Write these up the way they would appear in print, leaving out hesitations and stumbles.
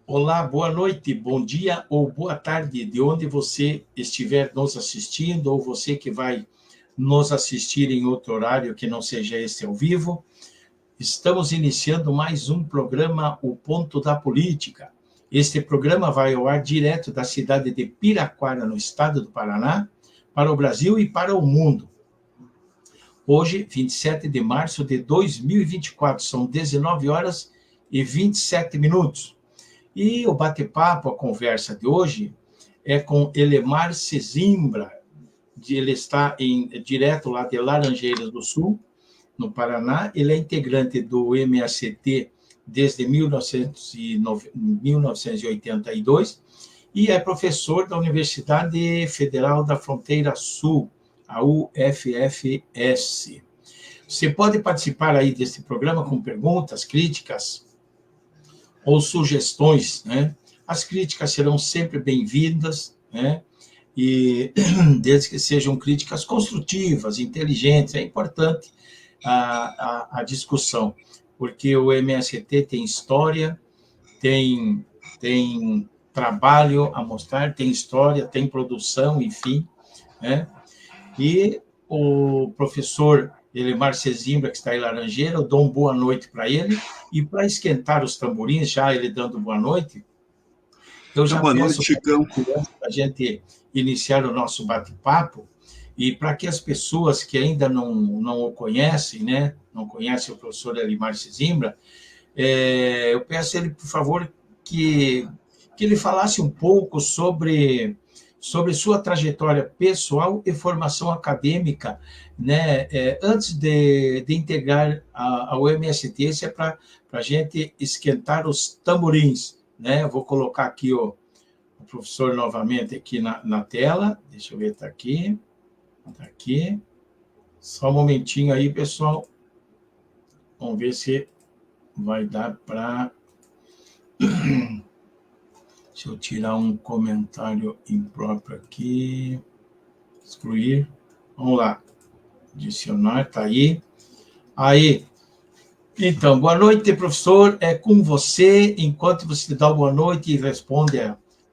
Olá, boa noite, bom dia ou boa tarde, de onde você estiver nos assistindo, ou você que vai nos assistir em outro horário que não seja este ao vivo. Estamos iniciando mais um programa, O Ponto da Política. Este programa vai ao ar direto da cidade de Piraquara, no estado do Paraná, para o Brasil e para o mundo. Hoje, 27 de março de 2024, são 19 horas e 27 minutos. E o bate-papo, a conversa de hoje, é com Elemar Sesimbra. Ele está direto lá de Laranjeiras do Sul, no Paraná. Ele é integrante do MST desde 1982 e é professor da Universidade Federal da Fronteira Sul, a UFFS. Você pode participar aí desse programa com perguntas, críticas ou sugestões, né? As críticas serão sempre bem-vindas, né? E desde que sejam críticas construtivas, inteligentes, é importante a discussão, porque o MST tem história, tem trabalho a mostrar, tem história, tem produção, enfim, né? E o professor Elemar Sesimbra, que está em Laranjeira, eu dou uma boa noite para ele, e para esquentar os tamborins, já ele dando boa noite, eu Então, já boa noite, peço Chicão. para a gente iniciar o nosso bate-papo, e para que as pessoas que ainda não o conhecem, né, não conhecem o professor Elimar Sesimbra, eu peço a ele, por favor, que ele falasse um pouco sobre sua trajetória pessoal e formação acadêmica, né, antes de integrar ao MST. Isso é para a gente esquentar os tamborins, né? Eu vou colocar aqui o professor novamente aqui na tela. Deixa eu ver, está aqui. Está aqui. Só um momentinho aí, pessoal. Vamos ver se vai dar para... Deixa eu tirar um comentário impróprio aqui. Excluir. Vamos lá. Adicionar, está aí. Aí. Então, boa noite, professor. É com você. Enquanto você dá boa noite e responde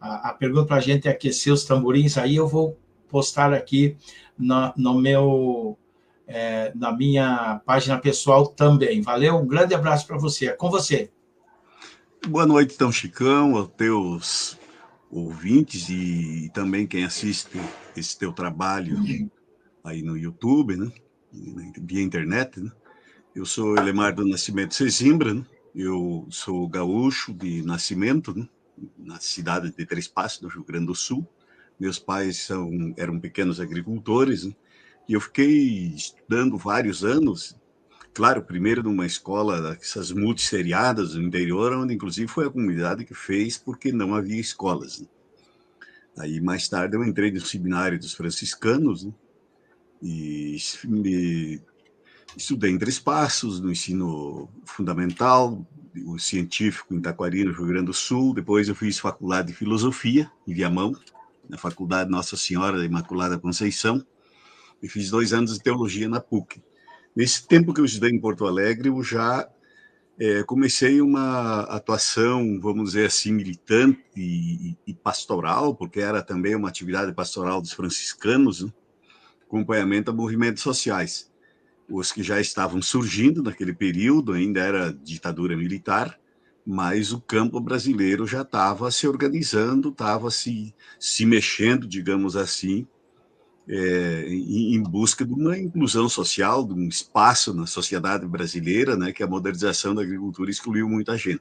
a pergunta para a gente aquecer os tamborins, aí eu vou postar aqui no meu, na minha página pessoal também. Valeu? Um grande abraço para você. É com você. Boa noite, então, Chicão, aos teus ouvintes e também quem assiste esse teu trabalho aí no YouTube, né? Via internet, né? Eu sou Elemar do Nascimento Sesimbra, né? Eu sou gaúcho de nascimento, né? Na cidade de Três Passos, no Rio Grande do Sul. Meus pais eram pequenos agricultores, né? E eu fiquei estudando vários anos. Claro, primeiro numa escola dessas multisseriadas no interior, onde inclusive foi a comunidade que fez, porque não havia escolas, né? Aí, mais tarde, eu entrei no seminário dos franciscanos, né? E estudei em Três Passos, no ensino fundamental, o científico em Taquari, no Rio Grande do Sul. Depois eu fiz faculdade de filosofia, em Viamão, na Faculdade Nossa Senhora da Imaculada Conceição, e fiz 2 anos de teologia na PUC. Nesse tempo que eu estudei em Porto Alegre, eu já comecei uma atuação, vamos dizer assim, militante e pastoral, porque era também uma atividade pastoral dos franciscanos, né? Acompanhamento a movimentos sociais. Os que já estavam surgindo naquele período, ainda era ditadura militar, mas o campo brasileiro já estava se organizando, estava se mexendo, digamos assim, em busca de uma inclusão social, de um espaço na sociedade brasileira, né, que a modernização da agricultura excluiu muita gente.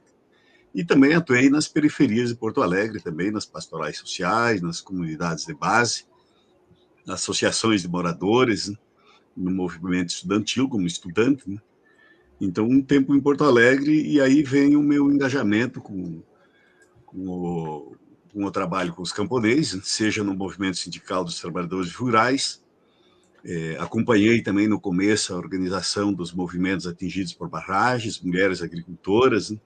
E também atuei nas periferias de Porto Alegre, também nas pastorais sociais, nas comunidades de base, nas associações de moradores, né, no movimento estudantil como estudante, né? Então, um tempo em Porto Alegre, e aí vem o meu engajamento com o trabalho com os camponeses, seja no movimento sindical dos trabalhadores rurais. Acompanhei também no começo a organização dos movimentos atingidos por barragens, mulheres agricultoras, né?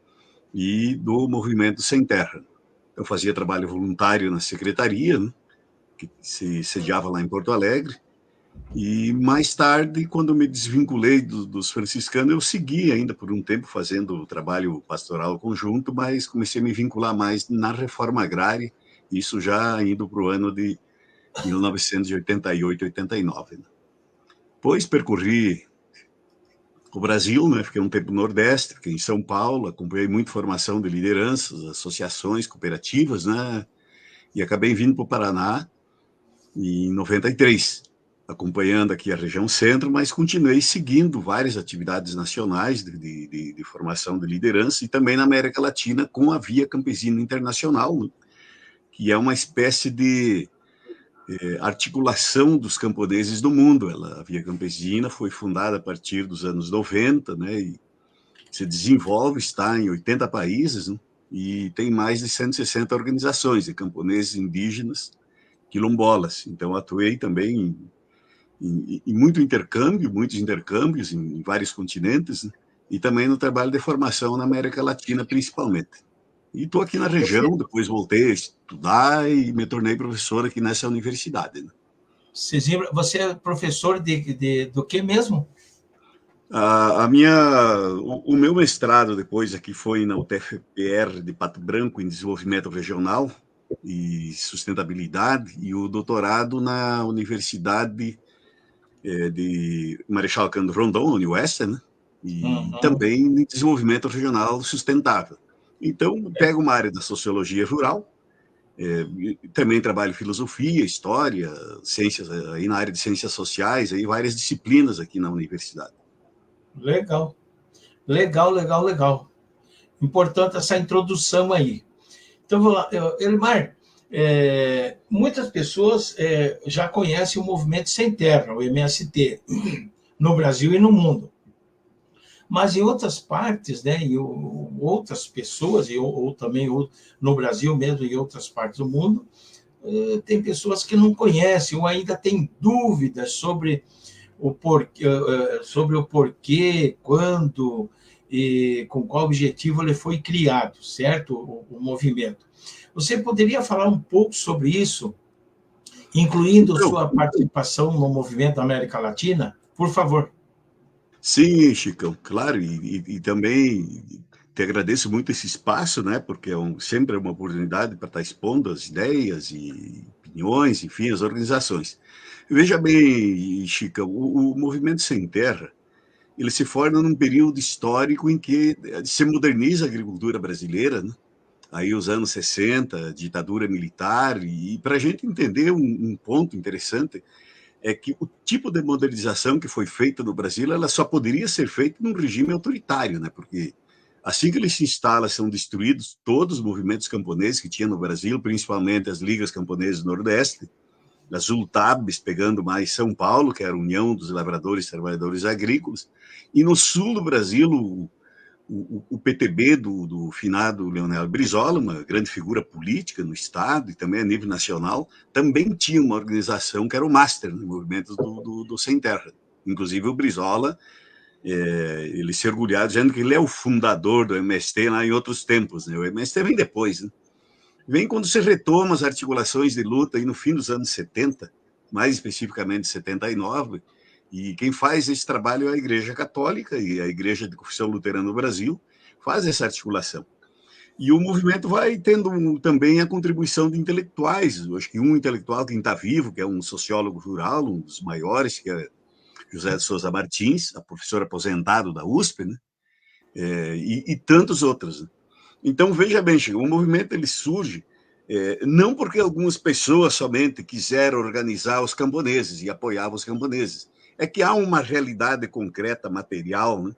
E do movimento Sem Terra. Eu fazia trabalho voluntário na secretaria, né? Que se sediava lá em Porto Alegre, E mais tarde, quando me desvinculei dos franciscanos, eu segui ainda por um tempo fazendo o trabalho pastoral conjunto, mas comecei a me vincular mais na reforma agrária, isso já indo para o ano de 1988, 89. Né? Depois percorri o Brasil, né? Fiquei um tempo no Nordeste, fiquei em São Paulo, acompanhei muito formação de lideranças, associações, cooperativas, né? E acabei vindo para o Paraná em 93, acompanhando aqui a região centro, mas continuei seguindo várias atividades nacionais de formação de liderança e também na América Latina com a Via Campesina Internacional, né? Que é uma espécie de articulação dos camponeses do mundo. A Via Campesina foi fundada a partir dos anos 90, né, e se desenvolve, está em 80 países, né, e tem mais de 160 organizações de camponeses indígenas, quilombolas. Então, atuei também em muito intercâmbio, muitos intercâmbios em vários continentes, né, e também no trabalho de formação na América Latina, principalmente. E estou aqui na Você, região, depois voltei a estudar e me tornei professor aqui nessa universidade. Né? você é professor do que mesmo? O meu mestrado depois aqui foi na UTFPR de Pato Branco em desenvolvimento regional e sustentabilidade e o doutorado na Universidade de Marechal Cândido Rondon, Uniwestern, né? E Uhum. também em desenvolvimento regional sustentável. Então, pego uma área da sociologia rural, também trabalho filosofia, história, ciências, aí na área de ciências sociais, aí várias disciplinas aqui na universidade. Legal, legal, legal, legal. Importante essa introdução aí. Então, vamos lá. Elimar, muitas pessoas já conhecem o Movimento Sem Terra, o MST, no Brasil e no mundo. Mas em outras partes, né, e outras pessoas, ou também no Brasil mesmo e em outras partes do mundo, tem pessoas que não conhecem ou ainda têm dúvidas sobre o porquê, quando e com qual objetivo ele foi criado, certo? O movimento. Você poderia falar um pouco sobre isso, incluindo Então, sua participação no movimento da América Latina? Por favor. sim, Chicão, claro, e também te agradeço muito esse espaço, né? Porque sempre é uma oportunidade para estar expondo as ideias e opiniões, enfim, as organizações. Veja bem, Chica, o Movimento Sem Terra, ele se forma num período histórico em que se moderniza a agricultura brasileira, né? Aí os anos 60, ditadura militar, e para a gente entender um ponto interessante, é que o tipo de modernização que foi feita no Brasil, ela só poderia ser feita num regime autoritário, né? Porque assim que ele se instala, são destruídos todos os movimentos camponeses que tinha no Brasil, principalmente as ligas camponesas do Nordeste, as ULTABs pegando mais São Paulo, que era a União dos Lavradores e Trabalhadores Agrícolas, e no sul do Brasil, o PTB do finado Leonel Brizola, uma grande figura política no Estado e também a nível nacional, também tinha uma organização que era o Master, no movimento do Sem Terra. Inclusive o Brizola, ele se orgulhava dizendo que ele é o fundador do MST lá em outros tempos. Né? O MST vem depois. Né? Vem quando se retoma as articulações de luta aí no fim dos anos 70, mais especificamente 79, e quem faz esse trabalho é a Igreja Católica e a Igreja de Confissão Luterana no Brasil, faz essa articulação. E o movimento vai tendo também a contribuição de intelectuais. Eu acho que um intelectual que está vivo, que é um sociólogo rural, um dos maiores, que é José de Souza Martins, a professor aposentado da USP, né? E tantos outros. Né? Então, veja bem, Chico, o movimento ele surge não porque algumas pessoas somente quiseram organizar os camponeses e apoiavam os camponeses. É que há uma realidade concreta, material, né,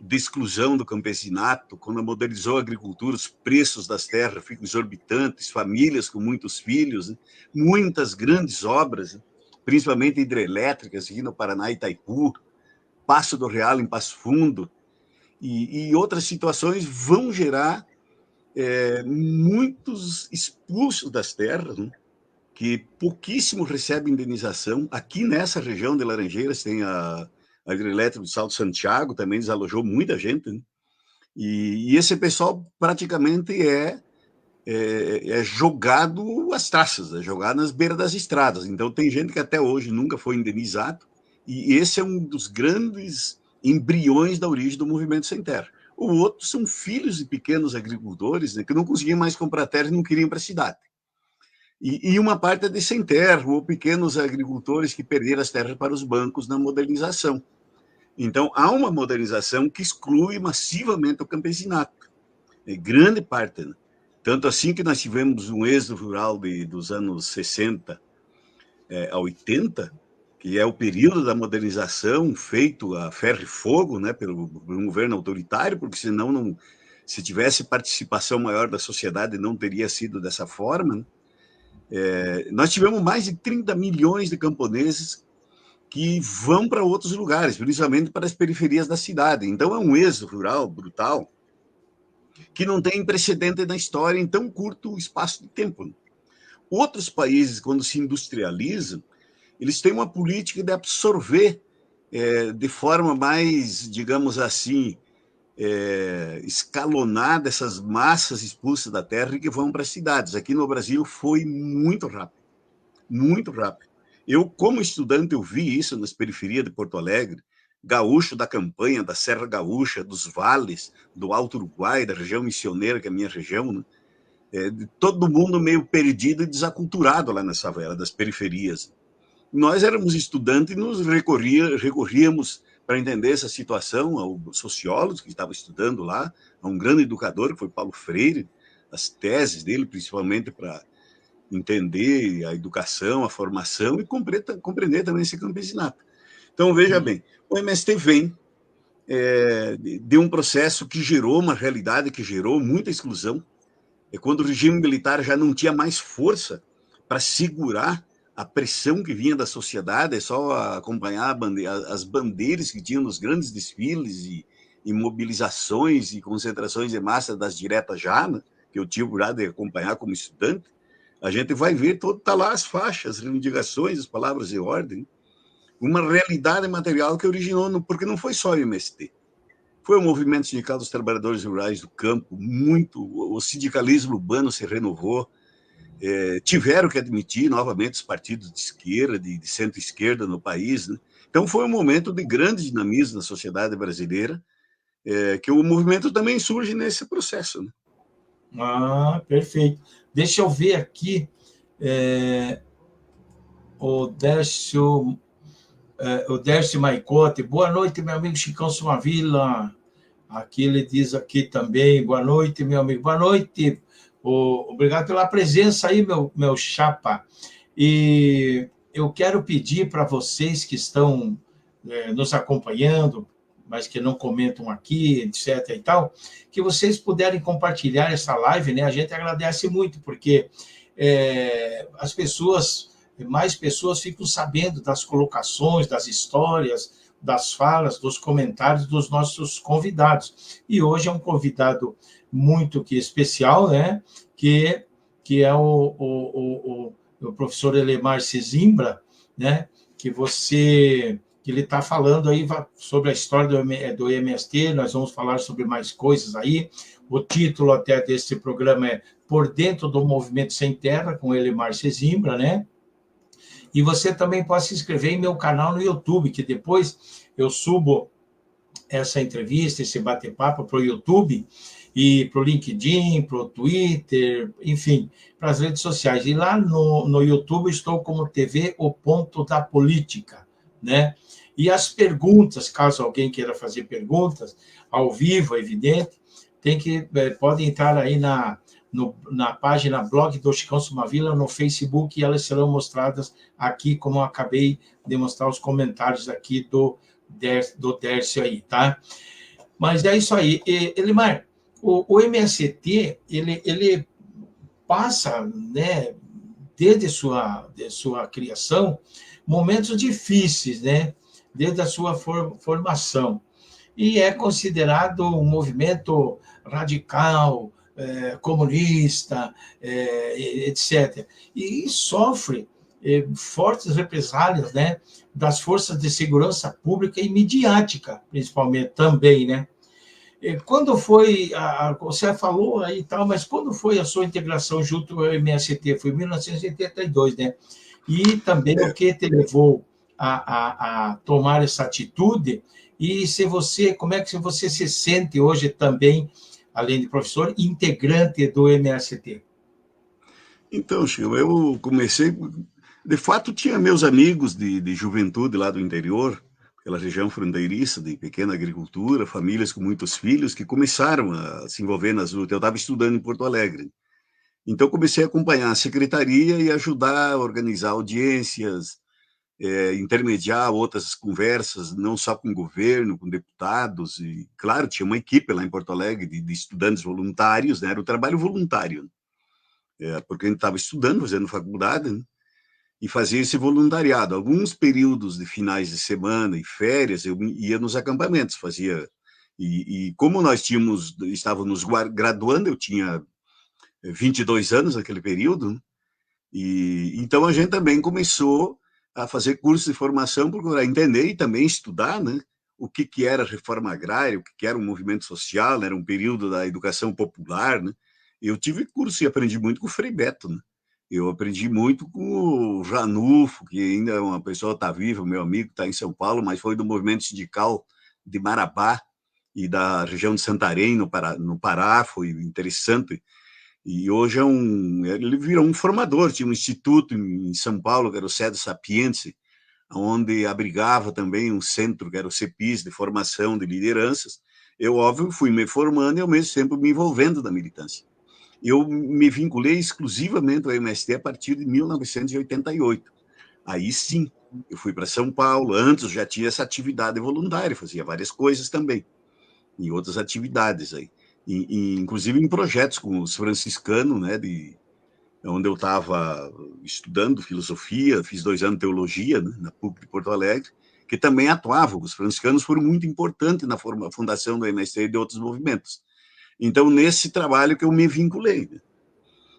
de exclusão do campesinato. Quando modernizou a agricultura, os preços das terras ficam exorbitantes, famílias com muitos filhos, né, muitas grandes obras, né, principalmente hidrelétricas, aqui no Paraná, Itaipu, Passo do Real, em Passo Fundo, e outras situações vão gerar muitos expulsos das terras, né, que pouquíssimo recebem indenização. Aqui nessa região de Laranjeiras tem a hidrelétrica do Salto Santiago, também desalojou muita gente. Né? E esse pessoal praticamente é jogado às traças, é jogado nas beiras das estradas. Então, tem gente que até hoje nunca foi indenizado, e esse é um dos grandes embriões da origem do movimento sem terra. O outro são filhos de pequenos agricultores, né, que não conseguiam mais comprar terra e não queriam ir para a cidade. E uma parte é de sem terra, ou pequenos agricultores que perderam as terras para os bancos na modernização. Então, há uma modernização que exclui massivamente o campesinato, grande parte, né? Tanto assim que nós tivemos um êxodo rural dos anos 60 a 80, que é o período da modernização feito a ferro e fogo, né, por um governo autoritário, porque senão, não, se tivesse participação maior da sociedade, não teria sido dessa forma, né? Nós tivemos mais de 30 milhões de camponeses que vão para outros lugares, principalmente para as periferias da cidade. Então, é um êxodo rural brutal, que não tem precedente na história em tão curto espaço de tempo. Outros países, quando se industrializam, eles têm uma política de absorver de forma mais, digamos assim, escalonada essas massas expulsas da terra e que vão para as cidades. Aqui no Brasil foi muito rápido, muito rápido. Eu, como estudante, eu vi isso nas periferias de Porto Alegre, gaúcho da campanha, da Serra Gaúcha, dos vales, do Alto Uruguai, da região missioneira, que é a minha região, né? Todo mundo meio perdido e desaculturado lá nessa favela, das periferias. Nós éramos estudantes e nos recorríamos para entender essa situação ao sociólogo que estava estudando lá, a um grande educador, que foi Paulo Freire, as teses dele, principalmente para entender a educação, a formação e compreender também esse campesinato. Então, veja bem, o MST vem de um processo que gerou uma realidade, que gerou muita exclusão. Quando o regime militar já não tinha mais força para segurar a pressão que vinha da sociedade, é só acompanhar as bandeiras que tinham nos grandes desfiles e mobilizações e concentrações de massa das diretas já, né, que eu tive já de acompanhar como estudante. A gente vai ver, tá lá as faixas, as reivindicações, as palavras de ordem, uma realidade material que originou, porque não foi só o MST. Foi o movimento sindical dos trabalhadores rurais do campo, o sindicalismo urbano se renovou, tiveram que admitir novamente os partidos de esquerda, de centro-esquerda no país, né? Então foi um momento de grande dinamismo na sociedade brasileira, que o movimento também surge nesse processo, né? Ah, perfeito. Deixa eu ver aqui, o Décio Maicote. Boa noite, meu amigo Chicão Sumavila. Aqui ele diz aqui também, boa noite, meu amigo. Boa noite. Obrigado pela presença aí, meu chapa. E eu quero pedir para vocês que estão nos acompanhando, mas que não comentam aqui, etc. e tal, que vocês puderem compartilhar essa live, né? A gente agradece muito, porque mais pessoas ficam sabendo das colocações, das histórias, das falas, dos comentários dos nossos convidados. E hoje é um convidado muito especial, né? Que é o professor Elemar Sesimbra, né? Que ele está falando aí sobre a história do MST, nós vamos falar sobre mais coisas aí. O título até desse programa é Por Dentro do Movimento Sem Terra, com Elemar Sesimbra, né? E você também pode se inscrever em meu canal no YouTube, que depois eu subo essa entrevista, esse bate-papo para o YouTube e para o LinkedIn, para o Twitter, enfim, para as redes sociais. E lá no YouTube estou como TV O Ponto da Política, né? E as perguntas, caso alguém queira fazer perguntas, ao vivo, é evidente, pode entrar aí na página blog do Chicão Sumavila no Facebook, e elas serão mostradas aqui, como eu acabei de mostrar os comentários aqui do Dércio aí, tá? Mas é isso aí. Elimar, o MST, ele passa, né, desde sua criação, momentos difíceis, né? Desde a sua formação. E é considerado um movimento radical, comunista, etc. E sofre fortes represálias, né, das forças de segurança pública e midiática, principalmente, também, né? Quando foi, você falou aí e tal, mas quando foi a sua integração junto ao MST? Foi em 1982, né? E também o que te levou a tomar essa atitude? E se você, como é que você se sente hoje também, além de professor, integrante do MST? Então, Chico, eu comecei. De fato, tinha meus amigos de juventude lá do interior, aquela região fronteiriça de pequena agricultura, famílias com muitos filhos, que começaram a se envolver nas lutas. Eu estava estudando em Porto Alegre. Então, comecei a acompanhar a secretaria e ajudar a organizar audiências, intermediar outras conversas, não só com o governo, com deputados. E, claro, tinha uma equipe lá em Porto Alegre de estudantes voluntários, né? Era o trabalho voluntário, porque a gente estava estudando, fazendo faculdade, né? E fazia esse voluntariado. Alguns períodos de finais de semana e férias, eu ia nos acampamentos, fazia. E como nós estávamos graduando, eu tinha 22 anos naquele período, né? E então a gente também começou a fazer cursos de formação, procurar entender e também estudar, né, o que era reforma agrária, o que era um movimento social, né, era um período da educação popular, né? Eu tive curso e aprendi muito com o Frei Beto, né? Eu aprendi muito com o Janufo, que ainda é uma pessoa está viva, meu amigo está em São Paulo, mas foi do movimento sindical de Marabá e da região de Santarém, no Pará, foi interessante. E hoje ele virou um formador, tinha um instituto em São Paulo, que era o Sede Sapiense, onde abrigava também um centro, que era o CEPIS, de formação de lideranças. Eu, óbvio, fui me formando e, ao mesmo tempo, me envolvendo na militância. Eu me vinculei exclusivamente ao MST a partir de 1988. Aí sim, eu fui para São Paulo. Antes já tinha essa atividade voluntária, fazia várias coisas também, e outras atividades aí. Inclusive em projetos com os franciscanos, né, onde eu estava estudando filosofia, fiz 2 anos de teologia, né, na PUC de Porto Alegre, que também atuavam. Os franciscanos foram muito importantes na fundação do MST e de outros movimentos. Então, nesse trabalho que eu me vinculei. Né?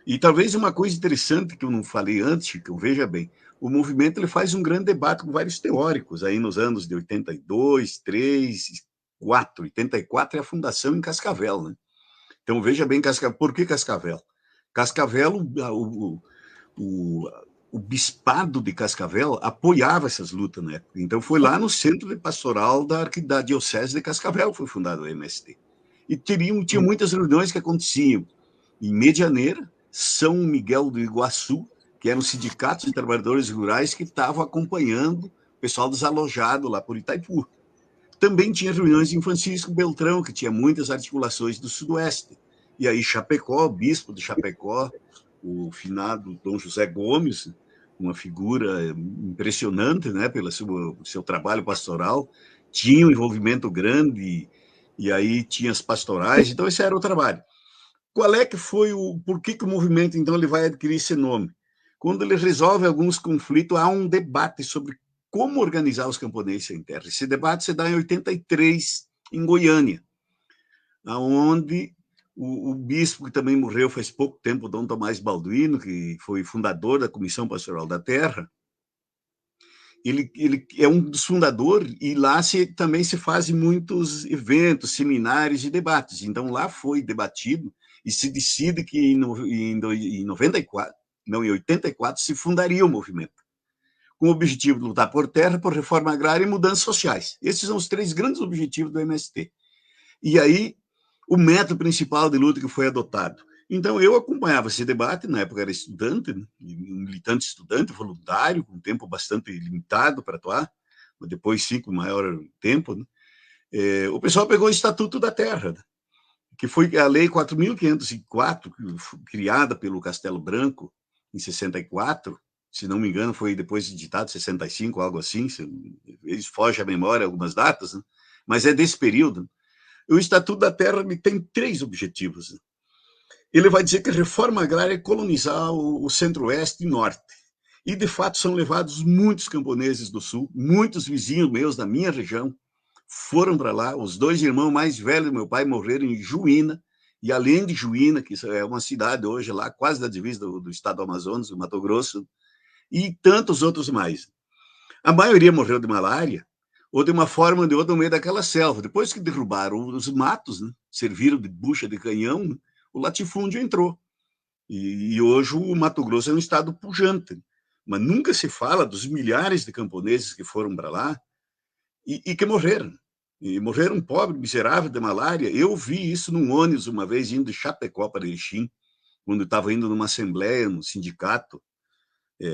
E talvez uma coisa interessante que eu não falei antes, que eu veja bem, o movimento ele faz um grande debate com vários teóricos, aí nos anos de 82, 3, 4. 84 é a fundação em Cascavel. Né? Então, veja bem, Cascavel. Por que Cascavel? Cascavel, o bispado de Cascavel apoiava essas lutas, né? Então, foi lá no centro de pastoral da Diocese de Cascavel que foi fundado o MST. E tinha muitas reuniões que aconteciam em Medianeira, São Miguel do Iguaçu, que eram sindicatos de trabalhadores rurais que estavam acompanhando o pessoal desalojado lá por Itaipu. Também tinha reuniões em Francisco Beltrão, que tinha muitas articulações do Sudoeste. E aí Chapecó, o bispo de Chapecó, o finado Dom José Gomes, uma figura impressionante, né, pelo seu trabalho pastoral, tinha um envolvimento grande, e aí tinha as pastorais, então esse era o trabalho. Qual é que foi por que o movimento, então, ele vai adquirir esse nome? Quando ele resolve alguns conflitos, há um debate sobre como organizar os camponeses em terra. Esse debate se dá em 83, em Goiânia, onde o bispo, que também morreu faz pouco tempo, Dom Tomás Balduino, que foi fundador da Comissão Pastoral da Terra, ele é um dos fundadores, e lá também se fazem muitos eventos, seminários e debates. Então, lá foi debatido e se decide que em 94, não, em 84, se fundaria o movimento, com o objetivo de lutar por terra, por reforma agrária e mudanças sociais. Esses são os 3 grandes objetivos do MST. E aí, o método principal de luta que foi adotado. Então, eu acompanhava esse debate, na época era estudante, um militante estudante, voluntário, com tempo bastante limitado para atuar, mas depois, sim, com maior tempo. Né? O pessoal pegou o Estatuto da Terra, né? Que foi a Lei 4.504, criada pelo Castelo Branco, em 64, se não me engano, foi depois editado, 65, algo assim, eles fogem a memória algumas datas, né? Mas é desse período. O Estatuto da Terra tem 3 objetivos. Ele vai dizer que a reforma agrária é colonizar o centro-oeste e norte. E, de fato, são levados muitos camponeses do sul, muitos vizinhos meus da minha região, foram para lá. Os 2 irmãos mais velhos do meu pai morreram em Juína, e além de Juína, que é uma cidade hoje lá, quase da divisa do estado do Amazonas, do Mato Grosso, e tantos outros mais. A maioria morreu de malária, ou de uma forma ou de outra no meio daquela selva. Depois que derrubaram os matos, né, serviram de bucha de canhão, né, o latifúndio entrou. E hoje o Mato Grosso é um estado pujante. Mas nunca se fala dos milhares de camponeses que foram para lá e que morreram. E morreram pobres, miseráveis de malária. Eu vi isso num ônibus uma vez indo de Chapecó para Erechim, quando eu estava indo numa assembleia, no sindicato,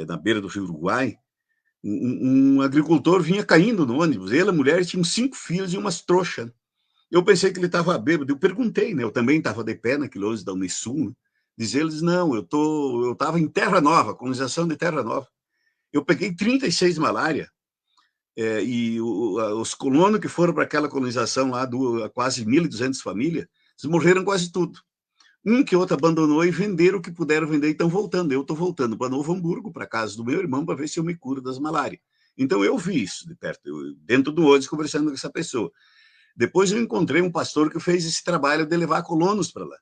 na beira do Rio Uruguai. Um agricultor vinha caindo no ônibus. Ele, a mulher, tinham 5 filhos e umas trouxas. Eu pensei que ele estava bêbado. Eu perguntei, né? Eu também estava de pé naquele ônibus da Unisul. Né? Diz eles, não, eu estava em Terra Nova, colonização de Terra Nova. Eu peguei 36 malária. Os colonos que foram para aquela colonização lá, quase 1.200 famílias, eles morreram quase tudo. Um que outro abandonou e venderam o que puderam vender e estão voltando. Eu estou voltando para Novo Hamburgo, para a casa do meu irmão, para ver se eu me curo das malárias. Então, eu vi isso de perto, dentro do ônibus, conversando com essa pessoa. Depois eu encontrei um pastor que fez esse trabalho de levar colonos para lá,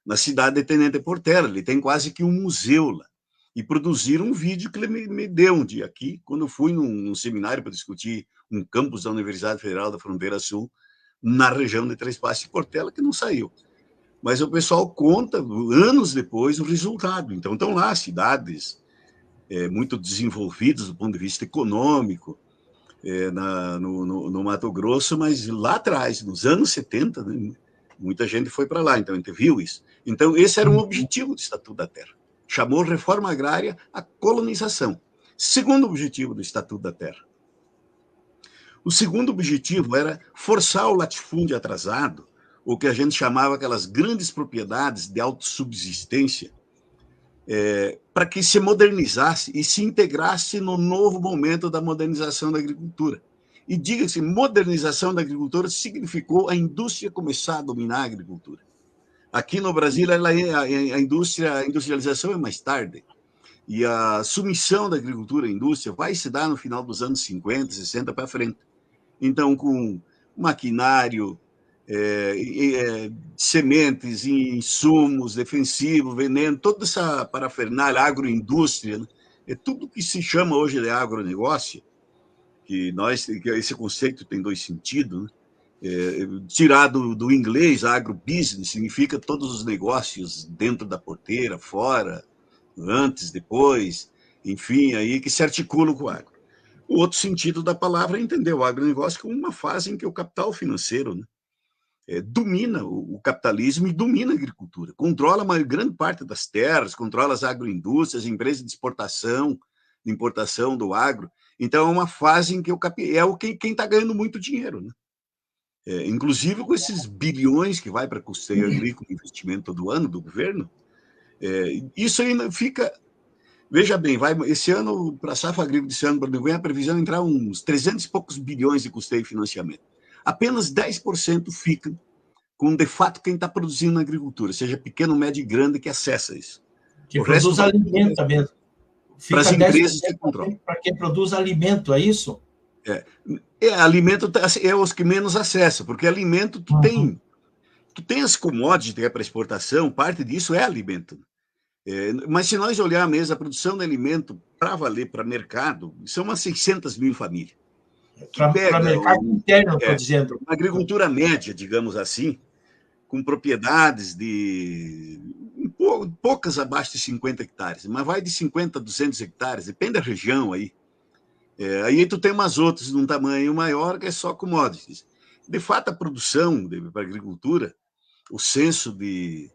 na cidade de Tenente Portela. Ele tem quase que um museu lá. E produziram um vídeo que ele me deu um dia aqui, quando eu fui num seminário para discutir um campus da Universidade Federal da Fronteira Sul, na região de Três Passos e Portela, que não saiu. Mas o pessoal conta, anos depois, o resultado. Então, estão lá cidades muito desenvolvidas do ponto de vista econômico, no Mato Grosso, mas lá atrás, nos anos 70, né, muita gente foi para lá, então a gente viu isso. Então, esse era um objetivo do Estatuto da Terra. Chamou reforma agrária a colonização. Segundo objetivo do Estatuto da Terra. O segundo objetivo era forçar o latifúndio atrasado, o que a gente chamava aquelas grandes propriedades de autossubsistência, para que se modernizasse e se integrasse no novo momento da modernização da agricultura. E diga-se, modernização da agricultura significou a indústria começar a dominar a agricultura. Aqui no Brasil, a industrialização é mais tarde. E a submissão da agricultura à indústria vai se dar no final dos anos 50, 60 para frente. Então, com maquinário, sementes, insumos, defensivos, veneno, toda essa parafernália, agroindústria, né? É tudo que se chama hoje de agronegócio, que esse conceito tem 2 sentidos, né? Tirado do inglês, agrobusiness, significa todos os negócios dentro da porteira, fora, antes, depois, enfim, aí que se articulam com o agro. O outro sentido da palavra é entender o agronegócio como uma fase em que o capital financeiro, né, domina o capitalismo e domina a agricultura, controla uma grande parte das terras, controla as agroindústrias, empresas de exportação, de importação do agro. Então, é uma fase em que quem está ganhando muito dinheiro, né? Inclusive com esses bilhões que vai para custeio agrícola, investimento todo ano do governo, isso ainda fica... Veja bem, esse ano, para a safra agrícola desse ano, vem a previsão de entrar uns 300 e poucos bilhões de custeio e financiamento. Apenas 10% ficam com, de fato, quem está produzindo na agricultura, seja pequeno, médio e grande, que acessa isso. Que produz alimento mesmo. Para as empresas que controlam. Para quem produz alimento, é isso? Alimento é os que menos acessam, porque alimento tu tem as commodities para exportação, parte disso é alimento. Mas se nós olharmos mesmo a produção de alimento para valer para mercado, são umas 600 mil famílias. Para mercado interno, estou dizendo. Uma agricultura média, digamos assim, com propriedades de poucas abaixo de 50 hectares, mas vai de 50 a 200 hectares, depende da região aí. Aí tu tem umas outras de um tamanho maior, que é só commodities. De fato, a produção para a agricultura, o censo de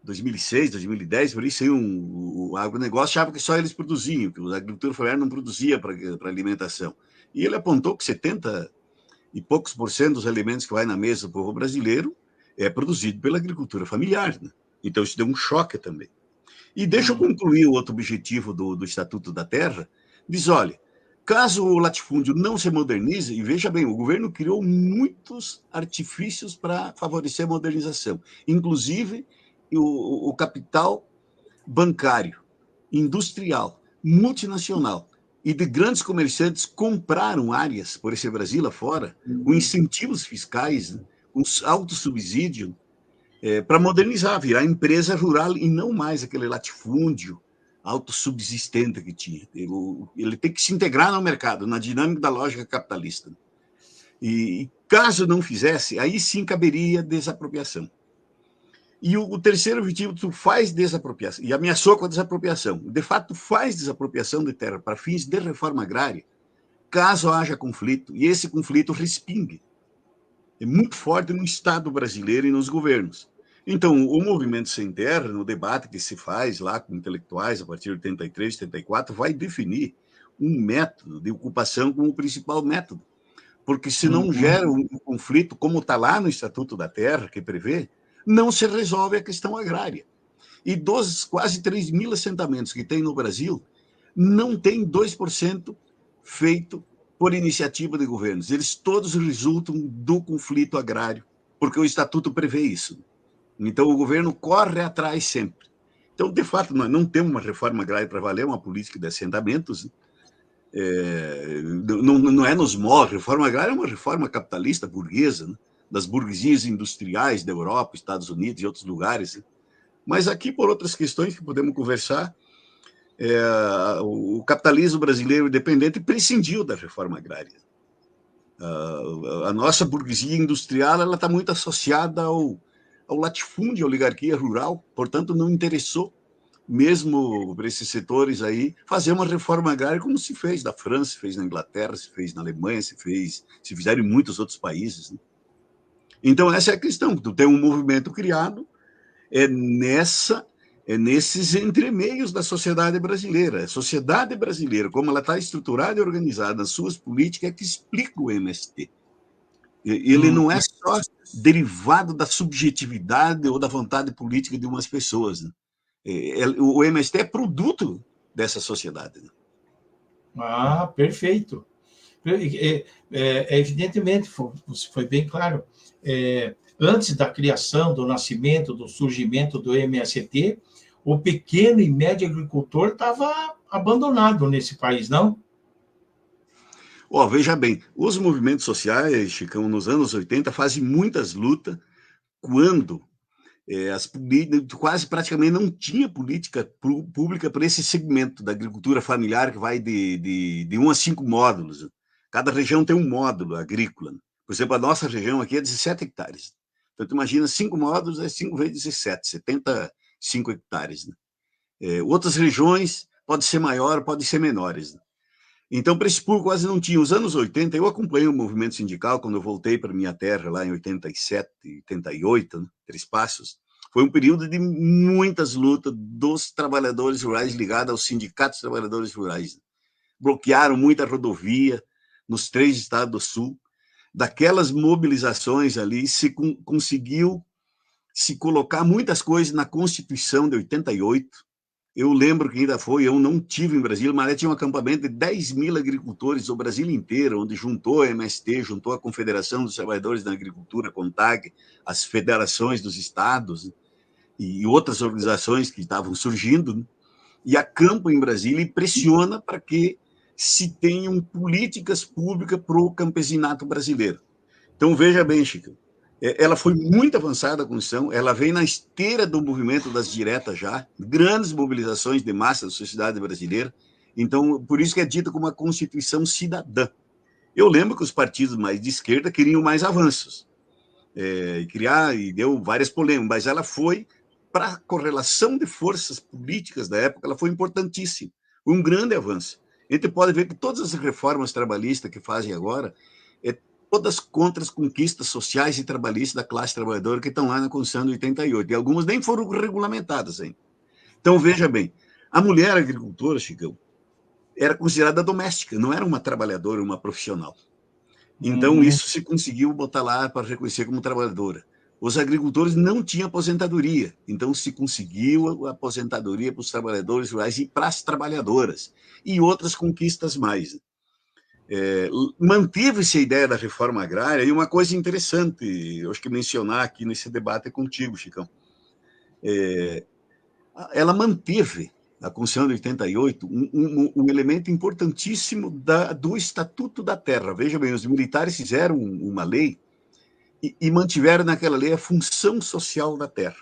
2006, 2010, por isso aí o agronegócio achava que só eles produziam, que a agricultura familiar não produzia para alimentação. E ele apontou que 70 e poucos por cento dos alimentos que vai na mesa do povo brasileiro é produzido pela agricultura familiar, né? Então isso deu um choque também. E deixa eu concluir o outro objetivo do Estatuto da Terra, diz, olha, caso o latifúndio não se modernize, e veja bem, o governo criou muitos artifícios para favorecer a modernização, inclusive o capital bancário, industrial, multinacional e de grandes comerciantes compraram áreas por esse Brasil afora, com incentivos fiscais, né, com alto subsídio, para modernizar, virar empresa rural e não mais aquele latifúndio autossubsistente que tinha. Ele tem que se integrar no mercado, na dinâmica da lógica capitalista. E caso não fizesse, aí sim caberia desapropriação. E o terceiro objetivo, tu faz desapropriação, e ameaçou com a desapropriação. De fato, faz desapropriação de terra para fins de reforma agrária, caso haja conflito, e esse conflito respingue. É muito forte no Estado brasileiro e nos governos. Então, o Movimento Sem Terra, no debate que se faz lá com intelectuais, a partir de 83, 84, vai definir um método de ocupação como o principal método. Porque se não gera um conflito, como está lá no Estatuto da Terra, que prevê, não se resolve a questão agrária. E dos quase 3 mil assentamentos que tem no Brasil, não tem 2% feito por iniciativa de governos. Eles todos resultam do conflito agrário, porque o Estatuto prevê isso. Então, o governo corre atrás sempre. Então, de fato, nós não temos uma reforma agrária para valer, uma política de assentamentos. Não é nos moldes. Reforma agrária é uma reforma capitalista, burguesa, né? Das burguesias industriais da Europa, Estados Unidos e outros lugares. Né? Mas aqui, por outras questões que podemos conversar, o capitalismo brasileiro independente prescindiu da reforma agrária. A nossa burguesia industrial ela está muito associada ao latifúndio, à oligarquia rural, portanto, não interessou, mesmo para esses setores aí, fazer uma reforma agrária como se fez na França, se fez na Inglaterra, se fez na Alemanha, se fizeram em muitos outros países. Né? Então, essa é a questão. Tu tem um movimento criado nesses entremeios da sociedade brasileira. A sociedade brasileira, como ela está estruturada e organizada nas suas políticas, é que explica o MST. Ele não é só derivado da subjetividade ou da vontade política de umas pessoas. Né? O MST é produto dessa sociedade. Né? Ah, perfeito. Evidentemente, foi bem claro. Antes da criação, do nascimento, do surgimento do MST, o pequeno e médio agricultor estava abandonado nesse país, não? Veja bem, os movimentos sociais, Chicão, nos anos 80, fazem muitas lutas quando quase praticamente não tinha política pública para esse segmento da agricultura familiar que vai de 1 a 5 módulos. Cada região tem um módulo agrícola. Por exemplo, a nossa região aqui é 17 hectares. Então, tu imagina, 5 módulos é 5 vezes 17, 75 hectares. Né? Outras regiões pode ser maior, pode ser menores. Né? Então, para esse público quase não tinha. Os anos 80, eu acompanhei o movimento sindical quando eu voltei para minha terra, lá em 87, 88, né? Três Passos. Foi um período de muitas lutas dos trabalhadores rurais ligados aos sindicatos de trabalhadores rurais. Né? Bloquearam muita rodovia nos 3 estados do Sul. Daquelas mobilizações ali, conseguiu se colocar muitas coisas na Constituição de 88. Eu lembro que ainda eu não tive em Brasília, mas tinha um acampamento de 10 mil agricultores do Brasil inteiro, onde juntou a MST, juntou a Confederação dos Trabalhadores da Agricultura, a CONTAG, as federações dos estados e outras organizações que estavam surgindo, né? E acampa em Brasília e pressiona para que se tenham políticas públicas para o campesinato brasileiro. Então, veja bem, Chico, ela foi muito avançada a Constituição, ela vem na esteira do movimento das diretas já, grandes mobilizações de massa da sociedade brasileira, então, por isso que é dita como uma Constituição cidadã. Eu lembro que os partidos mais de esquerda queriam mais avanços, e deu várias polêmicas, mas ela foi, para a correlação de forças políticas da época, ela foi importantíssima, foi um grande avanço. A gente pode ver que todas as reformas trabalhistas que fazem agora, todas contra as conquistas sociais e trabalhistas da classe trabalhadora que estão lá na Constituição de 88. E algumas nem foram regulamentadas ainda. Então, veja bem, a mulher agricultora, Chicão, era considerada doméstica, não era uma trabalhadora, uma profissional. Então, isso se conseguiu botar lá para reconhecer como trabalhadora. Os agricultores não tinham aposentadoria, então se conseguiu a aposentadoria para os trabalhadores rurais e para as trabalhadoras. E outras conquistas mais. Manteve-se a ideia da reforma agrária, e uma coisa interessante, eu acho que mencionar aqui nesse debate contigo, Chicão, ela manteve, a Constituição de 88, um elemento importantíssimo do Estatuto da Terra. Veja bem, os militares fizeram uma lei e mantiveram naquela lei a função social da terra.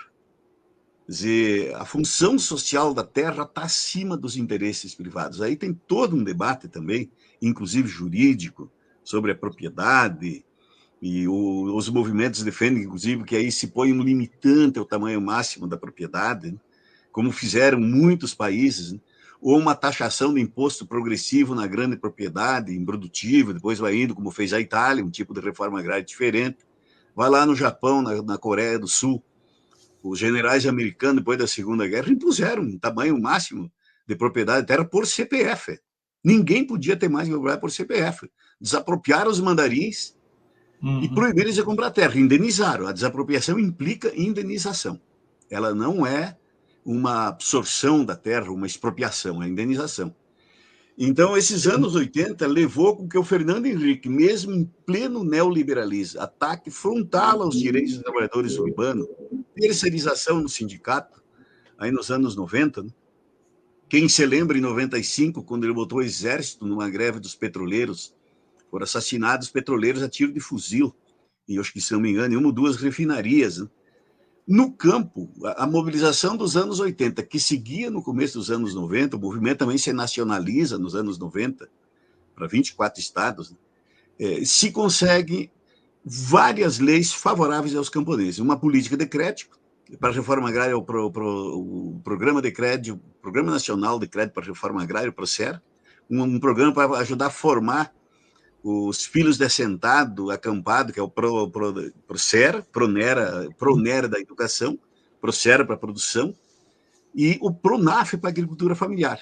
Quer dizer, a função social da terra está acima dos interesses privados. Aí tem todo um debate também, inclusive jurídico, sobre a propriedade, E os movimentos defendem, inclusive, que aí se põe um limitante ao tamanho máximo da propriedade, né? Como fizeram muitos países, né? Ou uma taxação de imposto progressivo na grande propriedade, improdutiva, depois vai indo, como fez a Itália, um tipo de reforma agrária diferente. Vai lá no Japão, na Coreia do Sul, os generais americanos, depois da Segunda Guerra, impuseram um tamanho máximo de propriedade de terra por CPF. Ninguém podia ter mais propriedade por CPF. Desapropriaram os mandarins e proibiram de comprar terra, indenizaram. A desapropriação implica indenização. Ela não é uma absorção da terra, uma expropriação, é indenização. Então, esses anos 80 levou com que o Fernando Henrique, mesmo em pleno neoliberalismo, ataque frontal aos direitos dos trabalhadores urbanos, terceirização no sindicato, aí nos anos 90, né? Quem se lembra em 95, quando ele botou o exército numa greve dos petroleiros, foram assassinados petroleiros a tiro de fuzil, e acho que, se não me engano, em uma ou duas refinarias, né? No campo, a mobilização dos anos 80, que seguia no começo dos anos 90, o movimento também se nacionaliza nos anos 90, para 24 estados, né? Se consegue várias leis favoráveis aos camponeses. Uma política de crédito, para a reforma agrária, o programa de crédito, o Programa Nacional de Crédito para a Reforma Agrária, o PROCER, um programa para ajudar a formar os filhos de assentado, acampado, que é o PROCER, PRONERA da educação, PROCER para a produção, e o PRONAF para a agricultura familiar.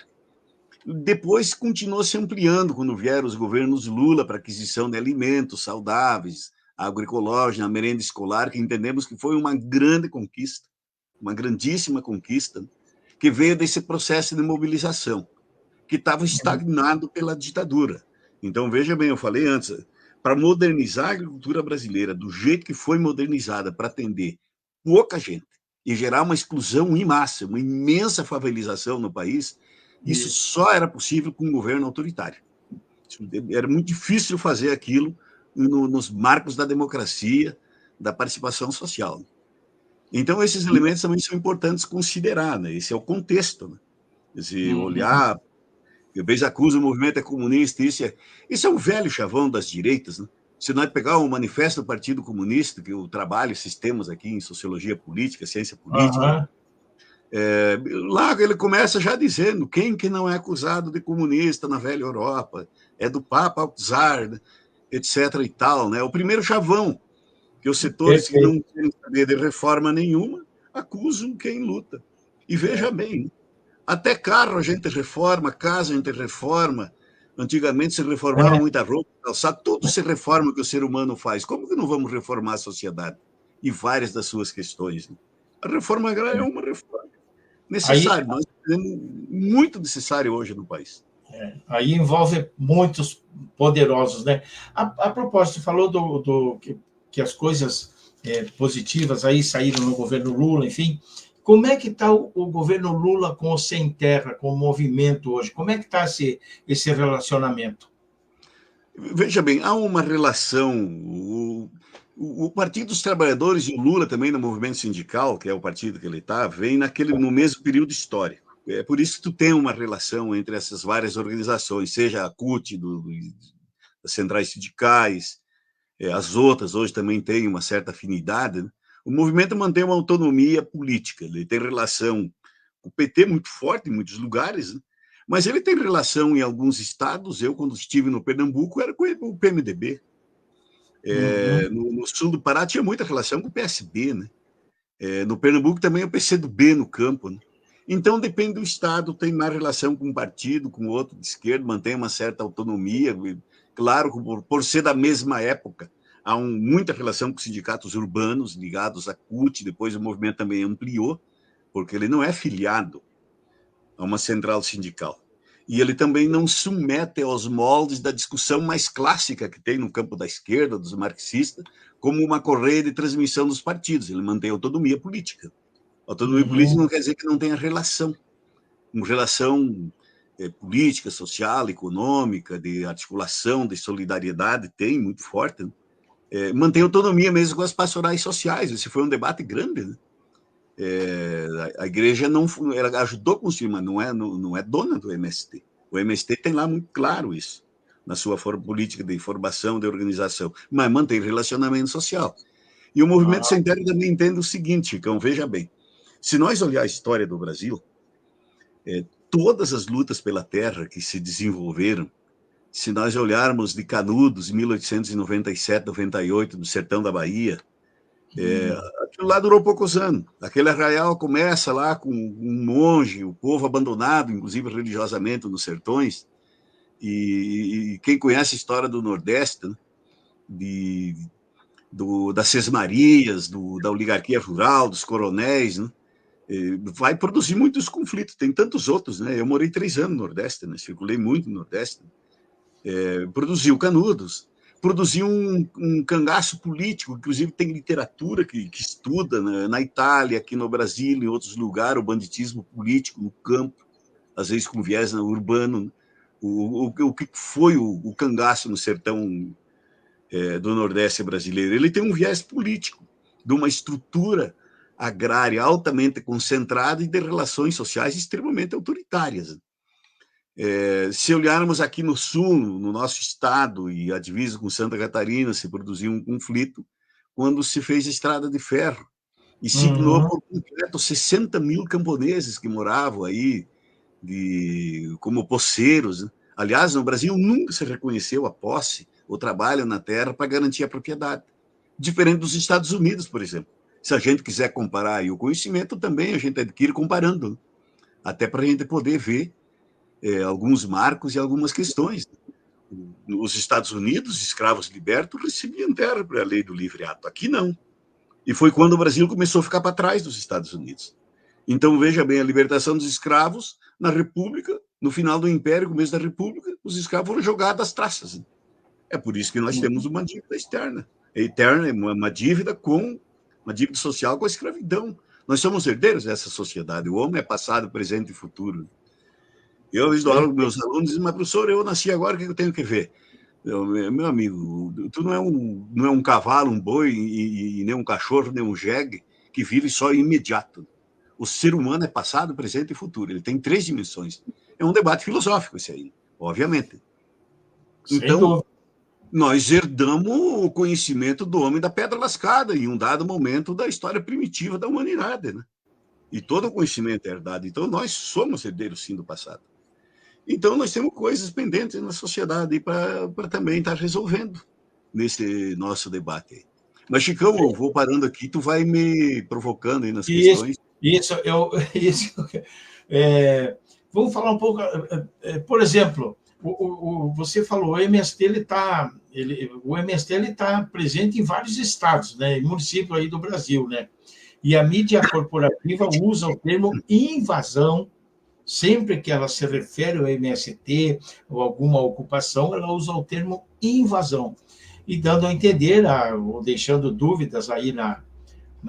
Depois continuou se ampliando quando vieram os governos Lula para aquisição de alimentos saudáveis, agroecológica, a merenda escolar, que entendemos que foi uma grande conquista, uma grandíssima conquista, que veio desse processo de mobilização, que estava estagnado pela ditadura. Então, veja bem, eu falei antes, para modernizar a agricultura brasileira do jeito que foi modernizada para atender pouca gente e gerar uma exclusão em massa, uma imensa favelização no país, isso só era possível com um governo autoritário. Era muito difícil fazer aquilo nos marcos da democracia, da participação social. Então, esses elementos também são importantes considerar, né? Esse é o contexto, né? Esse olhar, eu vejo acusa o movimento é comunista, isso é um velho chavão das direitas, né? Se nós pegar o manifesto do Partido Comunista, que eu trabalho esses temas aqui em sociologia política, ciência política, lá ele começa já dizendo quem que não é acusado de comunista na velha Europa, é do Papa ao Czar, né? Etc. e tal, né? O primeiro chavão, que os setores que não querem saber de reforma nenhuma acusam quem luta. E veja bem, até carro a gente reforma, casa a gente reforma. Antigamente se reformava muita roupa, calçado, tudo se reforma que o ser humano faz. Como que não vamos reformar a sociedade? E várias das suas questões, né? A reforma agrária é uma reforma necessária, nós temos muito necessário hoje no país. Aí envolve muitos poderosos, né? A propósito, falou que as coisas positivas aí saíram no governo Lula, enfim. Como é que está o governo Lula com o Sem Terra, com o movimento hoje? Como é que está esse relacionamento? Veja bem, há uma relação. O Partido dos Trabalhadores e o Lula também no movimento sindical, que é o partido que ele está, vem no mesmo período histórico. É por isso que tu tem uma relação entre essas várias organizações, seja a CUT, das centrais sindicais, as outras hoje também têm uma certa afinidade, né? O movimento mantém uma autonomia política, ele tem relação com o PT muito forte em muitos lugares, né? Mas ele tem relação em alguns estados. Eu, quando estive no Pernambuco, era com o PMDB. No sul do Pará tinha muita relação com o PSB, né? No Pernambuco também o PCdoB no campo, né? Então, depende do estado, tem mais relação com um partido, com outro de esquerda, mantém uma certa autonomia. Claro, por ser da mesma época, há muita relação com sindicatos urbanos ligados à CUT, depois o movimento também ampliou, porque ele não é filiado a uma central sindical. E ele também não submete aos moldes da discussão mais clássica que tem no campo da esquerda, dos marxistas, como uma correia de transmissão dos partidos. Ele mantém autonomia política. Autonomia política não quer dizer que não tenha relação. Uma relação política, social, econômica, de articulação, de solidariedade, tem muito forte, né? Mantém autonomia mesmo com as pastorais sociais. Esse foi um debate grande, né? A igreja não, ela ajudou a construir, mas não é dona do MST. O MST tem lá muito claro isso. na sua política de formação, de organização, mas mantém relacionamento social. E o movimento sem terra também entende o seguinte, Chicão, veja bem, se nós olhar a história do Brasil, todas as lutas pela terra que se desenvolveram, se nós olharmos de Canudos, em 1897, 98, do sertão da Bahia, aquilo lá durou poucos anos. Aquele arraial começa lá com um monge, o povo abandonado, inclusive religiosamente, nos sertões. E quem conhece a história do Nordeste, né, das sesmarias, da oligarquia rural, dos coronéis, né, vai produzir muitos conflitos. Tem tantos outros, né? Eu morei 3 anos no Nordeste, né? Circulei muito no Nordeste. Produziu Canudos, produziu um cangaço político, inclusive tem literatura que estuda, né, na Itália, aqui no Brasil, em outros lugares, o banditismo político no campo, às vezes com viés urbano, o que foi o cangaço no sertão do Nordeste brasileiro. Ele tem um viés político, de uma estrutura agrária altamente concentrada e de relações sociais extremamente autoritárias. Se olharmos aqui no sul, no nosso estado, e a divisa com Santa Catarina, se produziu um conflito quando se fez a estrada de ferro. E signou por completo 60 mil camponeses que moravam aí como posseiros. Né? Aliás, no Brasil nunca se reconheceu a posse, o trabalho na terra para garantir a propriedade. Diferente dos Estados Unidos, por exemplo. Se a gente quiser comparar, e o conhecimento também a gente adquire comparando, né? Até para a gente poder ver alguns marcos e algumas questões. Nos Estados Unidos, escravos libertos recebiam terra para a lei do livre-ato. Aqui não. E foi quando o Brasil começou a ficar para trás dos Estados Unidos. Então, veja bem, a libertação dos escravos na República, no final do Império, começo da República, os escravos foram jogados às traças. É por isso que nós temos uma dívida externa. A eterna é uma dívida social com a escravidão. Nós somos herdeiros dessa sociedade. O homem é passado, presente e futuro. Eu dou aula com meus alunos e dizem, mas professor, eu nasci agora, o que eu tenho que ver? Meu amigo, tu não é um cavalo, um boi, e nem um cachorro, nem um jegue, que vive só imediato. O ser humano é passado, presente e futuro. Ele tem 3 dimensões. É um debate filosófico esse aí, obviamente. Então, nós herdamos o conhecimento do homem da pedra lascada em um dado momento da história primitiva da humanidade, né? E todo o conhecimento é herdado. Então, nós somos herdeiros, sim, do passado. Então, nós temos coisas pendentes na sociedade para também estar resolvendo nesse nosso debate. Mas, Chicão, eu vou parando aqui, tu vai me provocando aí nas questões. Vamos falar um pouco, por exemplo, você falou, o MST está presente em vários estados, né, e municípios aí do Brasil, né? E a mídia corporativa usa o termo invasão. Sempre que ela se refere ao MST ou alguma ocupação, ela usa o termo invasão, e dando a entender, ou deixando dúvidas aí na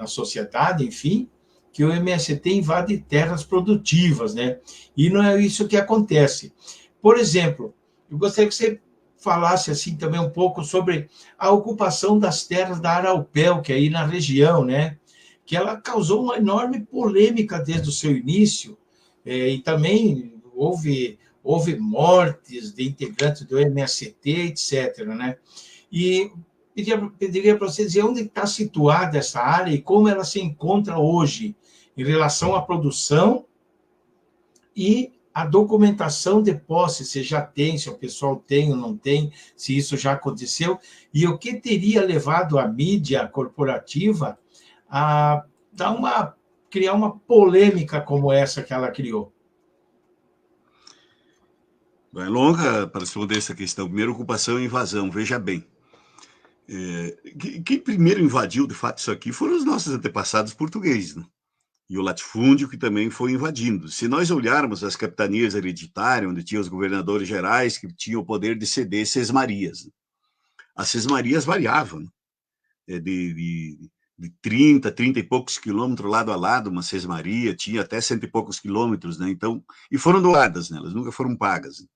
sociedade, enfim, que o MST invade terras produtivas, né? E não é isso que acontece. Por exemplo, eu gostaria que você falasse assim também um pouco sobre a ocupação das terras da Araupel, que é aí na região, né? Que ela causou uma enorme polêmica desde o seu início, e também houve mortes de integrantes do MST, etc., né? E pediria para você dizer onde está situada essa área e como ela se encontra hoje em relação à produção e a documentação de posse, se já tem, se o pessoal tem ou não tem, se isso já aconteceu, e o que teria levado a mídia corporativa a criar uma polêmica como essa que ela criou. É longa para responder essa questão. Primeiro, ocupação e invasão. Veja bem. Quem primeiro invadiu, de fato, isso aqui foram os nossos antepassados portugueses, né? E o latifúndio, que também foi invadindo. Se nós olharmos as capitanias hereditárias, onde tinha os governadores gerais que tinham o poder de ceder sesmarias, né? As sesmarias variavam, né? De 30 e poucos quilômetros lado a lado, uma sesmaria, tinha até 100 e poucos quilômetros, né? Então, e foram doadas, né? Elas nunca foram pagas. Né?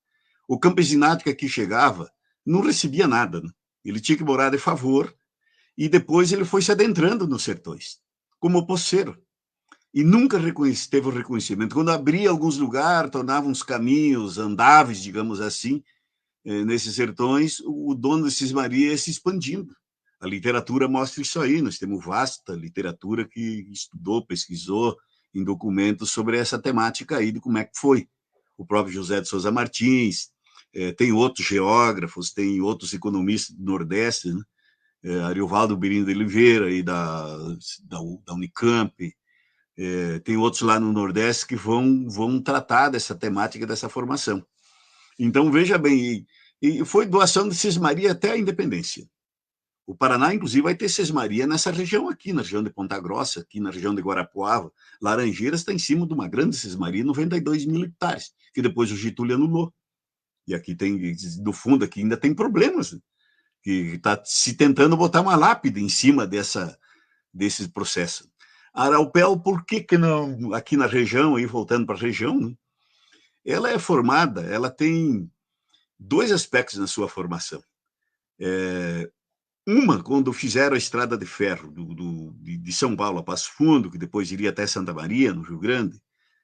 O campesinato que aqui chegava não recebia nada, né? Ele tinha que morar de favor, e depois ele foi se adentrando nos sertões, como posseiro. E nunca teve o reconhecimento. Quando abria alguns lugares, tornava uns caminhos andáveis, digamos assim, nesses sertões, o dono de Cismaria é se expandindo. A literatura mostra isso aí. Nós temos vasta literatura que estudou, pesquisou em documentos sobre essa temática aí de como é que foi. O próprio José de Souza Martins, tem outros geógrafos, tem outros economistas do Nordeste, né? Ariovaldo Birinho de Oliveira, aí da Unicamp, tem outros lá no Nordeste que vão tratar dessa temática, dessa formação. Então, veja bem, e foi doação de Cismaria até a independência. O Paraná, inclusive, vai ter Sesmaria nessa região aqui, na região de Ponta Grossa, aqui na região de Guarapuava. Laranjeiras está em cima de uma grande Sesmaria, 92 mil hectares, que depois o Getúlio anulou. E aqui tem, no fundo, aqui ainda tem problemas, que está se tentando botar uma lápide em cima desse processo. Araupel, por que não, aqui na região, aí voltando para a região, né? Ela é formada, ela tem dois aspectos na sua formação. Uma, quando fizeram a estrada de ferro de São Paulo a Passo Fundo, que depois iria até Santa Maria, no Rio Grande,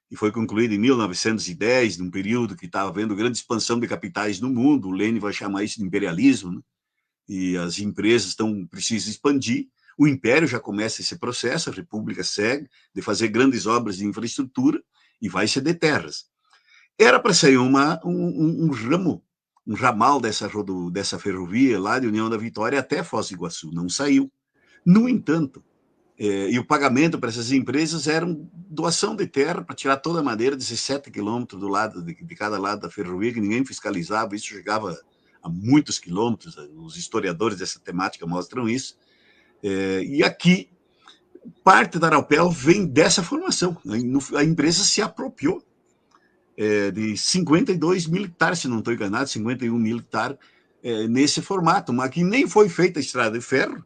e foi concluída em 1910, num período que estava havendo grande expansão de capitais no mundo. O Lênin vai chamar isso de imperialismo, né? E as empresas precisam expandir. O Império já começa esse processo, a República segue, de fazer grandes obras de infraestrutura e vai ceder terras. Era para sair um ramal dessa ferrovia lá de União da Vitória até Foz do Iguaçu. Não saiu. No entanto, e o pagamento para essas empresas era doação de terra para tirar toda a madeira, 17 quilômetros do lado de cada lado da ferrovia, que ninguém fiscalizava. Isso chegava a muitos quilômetros. Os historiadores dessa temática mostram isso. E aqui, parte da Araupel vem dessa formação. A empresa se apropriou de 52 mil hectares, se não estou enganado, 51 mil hectares, nesse formato, mas que nem foi feita a estrada de ferro,